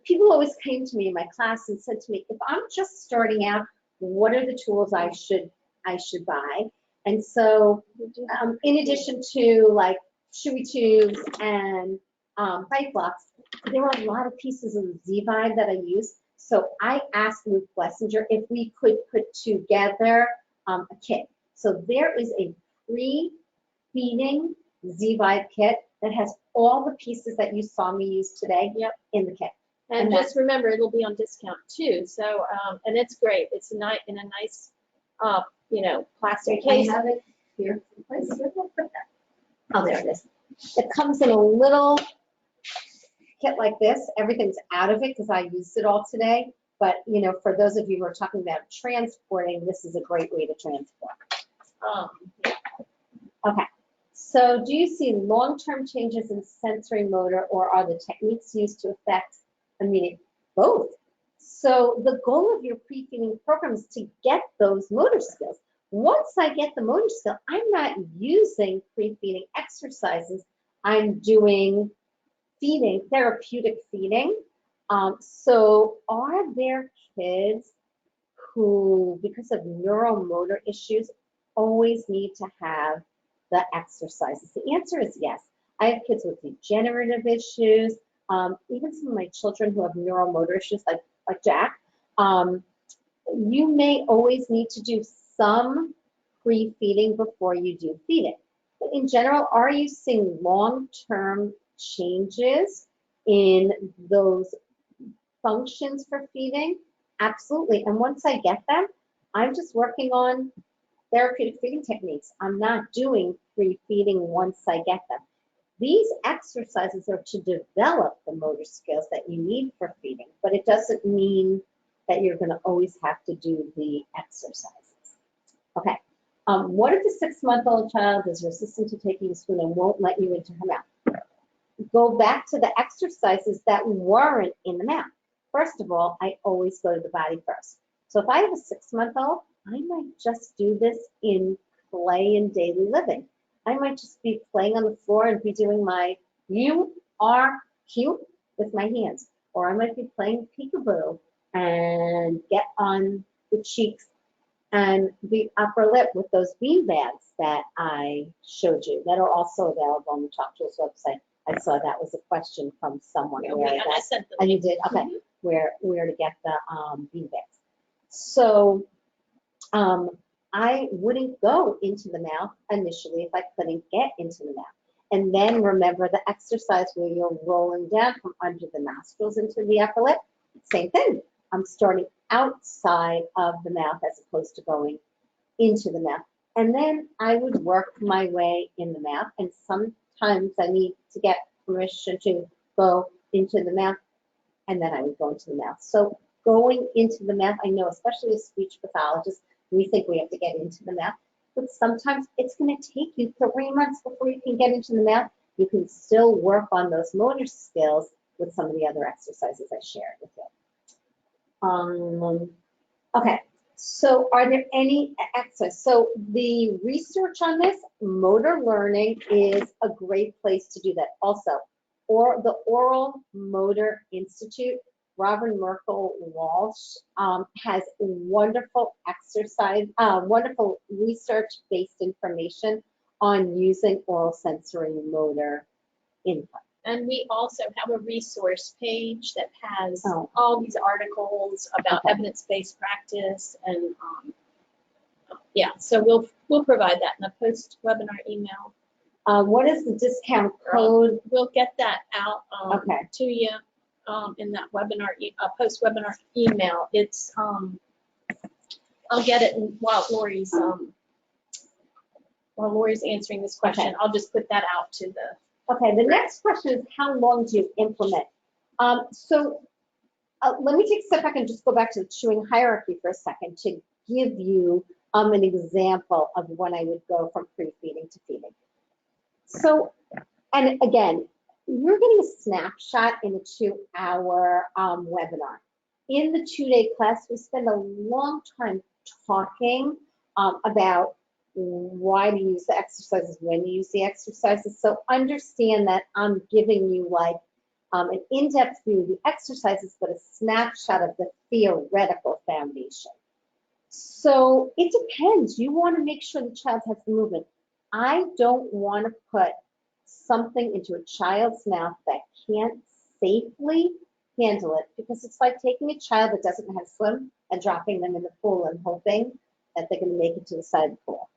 people always came to me in my class and said to me, if I'm just starting out, what are the tools I should buy? And so in addition to like chewy tubes and bite blocks, there are a lot of pieces of the Z-Vibe that I use. So I asked Luke Blessinger if we could put together a kit. So there is a pre-feeding Z-Vibe kit that has all the pieces that you saw me use today in the kit. And just remember, it'll be on discount too. So, and it's great. It's in a nice, plastic case. I have it here. Where did I put that? Oh, there it is. It comes in a little kit like this. Everything's out of it because I used it all today. But, you know, for those of you who are talking about transporting, this is a great way to transport. Yeah. Okay. So do you see long-term changes in sensory motor, or are the techniques used to affect immediate? Both. So the goal of your pre-feeding program is to get those motor skills. Once I get the motor skill, I'm not using pre-feeding exercises. I'm doing feeding, therapeutic feeding. So are there kids who, because of neuromotor issues, always need to have the exercises? The answer is yes. I have kids with degenerative issues, even some of my children who have neuromotor issues like Jack. You may always need to do some pre-feeding before you do feeding. But in general, are you seeing long-term changes in those functions for feeding? Absolutely. And once I get them, I'm just working on therapeutic feeding techniques. I'm not doing pre-feeding once I get them. These exercises are to develop the motor skills that you need for feeding, but it doesn't mean that you're going to always have to do the exercises. Okay. What if a 6-month-old child is resistant to taking a spoon and won't let you into her mouth? Go back to the exercises that weren't in the mouth. First of all, I always go to the body first. So if I have a 6-month-old, I might just do this in play and daily living. I might just be playing on the floor and be doing my "you are cute" with my hands. Or I might be playing peekaboo and get on the cheeks and the upper lip with those bean bags that I showed you that are also available on the Talk to Us website. I saw that was a question from someone. Yeah, where and I that, sent them. and you did? Okay. Where to get the bean bags. So I wouldn't go into the mouth initially if I couldn't get into the mouth. And then remember the exercise where you're rolling down from under the nostrils into the upper lip. Same thing. I'm starting outside of the mouth as opposed to going into the mouth. And then I would work my way in the mouth. And sometimes I need to get permission to go into the mouth, and then I would go into the mouth. So going into the mouth, I know, especially as speech pathologists, we think we have to get into the mouth, but sometimes it's going to take you 3 months before you can get into the mouth. You can still work on those motor skills with some of the other exercises I shared with you. Okay, so are there any exercises? So the research on this, motor learning is a great place to do that. Also, or the Oral Motor Institute, Robin Merkel Walsh has wonderful exercise, wonderful research-based information on using oral sensory motor input. And we also have a resource page that has all these articles about evidence-based practice, and yeah, so we'll provide that in a post-webinar email. What is the discount code? We'll get that out to you in that webinar, post-webinar email. It's I'll get it while Lori's answering this question. I'll just put that out to the. Okay, the next question is, how long do you implement? So let me take a step back and just go back to the chewing hierarchy for a second to give you an example of when I would go from pre-feeding to feeding. So, and again, you're getting a snapshot in a 2-hour webinar. In the 2-day class, we spend a long time talking about why to use the exercises, when to use the exercises. So understand that I'm giving you like an in-depth view of the exercises, but a snapshot of the theoretical foundation. So it depends. You want to make sure the child has the movement. I don't want to put something into a child's mouth that can't safely handle it, because it's like taking a child that doesn't know how to swim and dropping them in the pool and hoping that they're going to make it to the side of the pool.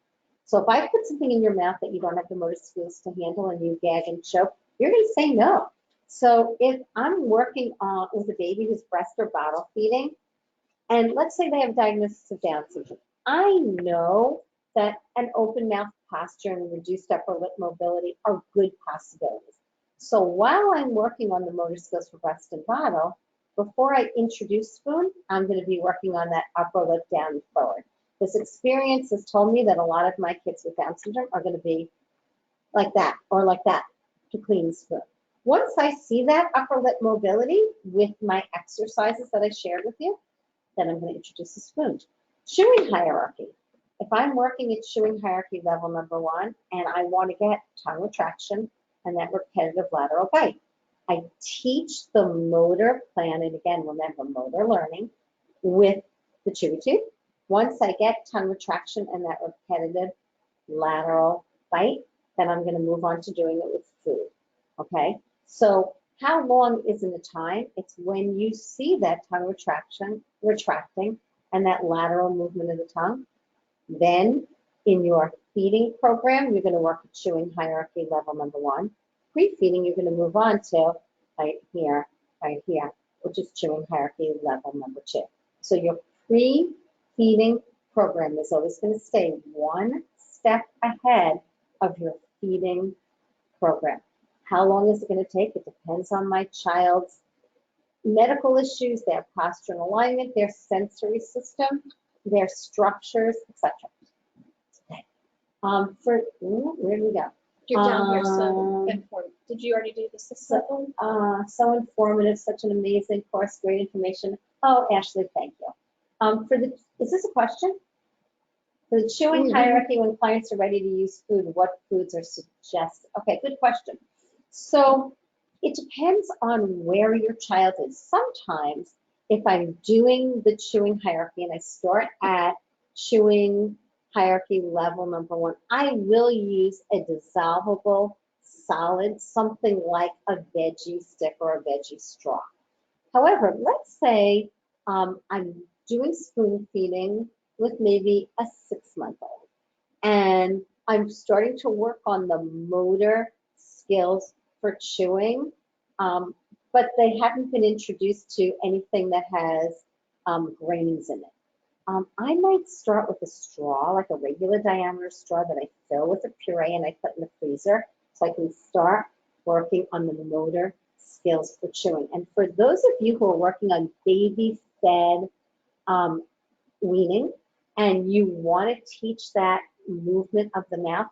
So if I put something in your mouth that you don't have the motor skills to handle and you gag and choke, you're going to say no. So if I'm working with a baby who's breast or bottle feeding, and let's say they have a diagnosis of Down syndrome, I know that an open mouth posture and reduced upper lip mobility are good possibilities. So while I'm working on the motor skills for breast and bottle, before I introduce spoon, I'm going to be working on that upper lip down and forward. This experience has told me that a lot of my kids with Down syndrome are going to be like that or like that to clean the spoon. Once I see that upper lip mobility with my exercises that I shared with you, then I'm going to introduce the spoon. Chewing hierarchy. If I'm working at chewing hierarchy level number 1 and I want to get tongue retraction and that repetitive lateral bite, I teach the motor plan, and again, remember motor learning with the chewy tube. Once I get tongue retraction and that repetitive lateral bite, then I'm going to move on to doing it with food. Okay, so how long isn't the time? It's when you see that tongue retracting and that lateral movement of the tongue. Then in your feeding program, you're going to work at chewing hierarchy level number 1. Pre-feeding, you're going to move on to right here, which is chewing hierarchy level number 2. So your pre-feeding program is always going to stay one step ahead of your feeding program. How long is it going to take? It depends on my child's medical issues, their posture and alignment, their sensory system, their structures, etc. Okay. Where do we go? You're down here, so informed. Did you already do the system? So informative, such an amazing course, great information. Oh, Ashley, thank you. Is this a question? For the chewing hierarchy, when clients are ready to use food, what foods are suggested? Okay, good question. So it depends on where your child is. Sometimes if I'm doing the chewing hierarchy and I start at chewing hierarchy level number 1, I will use a dissolvable solid, something like a veggie stick or a veggie straw. However, let's say I'm doing spoon feeding with maybe a 6-month-old, and I'm starting to work on the motor skills for chewing, but they haven't been introduced to anything that has grains in it. I might start with a straw, like a regular diameter straw that I fill with a puree and I put in the freezer, so I can start working on the motor skills for chewing. And for those of you who are working on baby-fed weaning, and you want to teach that movement of the mouth,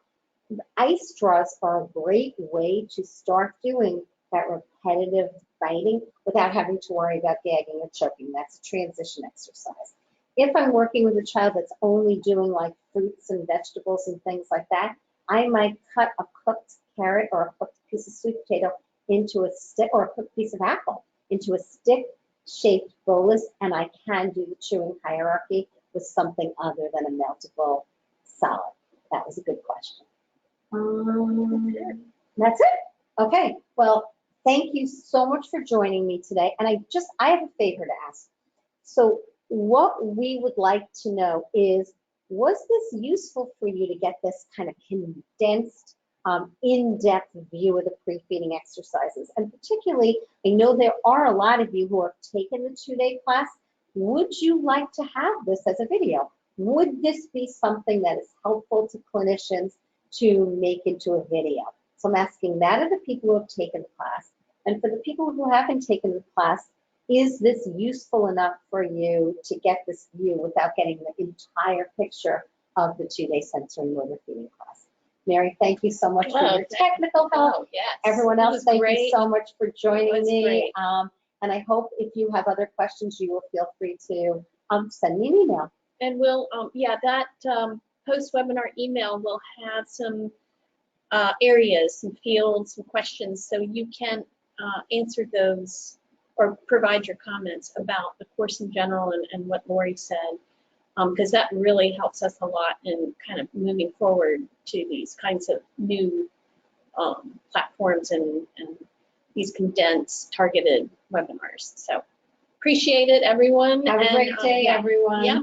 ice straws are a great way to start doing that repetitive biting without having to worry about gagging or choking. That's a transition exercise. If I'm working with a child that's only doing like fruits and vegetables and things like that, I might cut a cooked carrot or a cooked piece of sweet potato into a stick, or a cooked piece of apple into a stick-shaped bolus, and I can do the chewing hierarchy with something other than a meltable solid. That was a good question. That's it? Okay. Well, thank you so much for joining me today. And I have a favor to ask. So what we would like to know is, was this useful for you to get this kind of condensed, in-depth view of the pre-feeding exercises? And particularly, I know there are a lot of you who have taken the 2-day class. Would you like to have this as a video? Would this be something that is helpful to clinicians to make into a video? So I'm asking that of the people who have taken the class. And for the people who haven't taken the class, is this useful enough for you to get this view without getting the entire picture of the 2-day sensory motor feeding class? Mary, thank you so much for your technical help. Oh, yes. Everyone else, thank great. you so much for joining me. Great. And I hope if you have other questions, you will feel free to send me an email. And we'll, that post-webinar email will have some areas, some fields, some questions, so you can answer those or provide your comments about the course in general and what Lori said, because that really helps us a lot in kind of moving forward to these kinds of new platforms and these condensed, targeted webinars. So appreciate it, everyone. Have a great day, everyone. Yeah.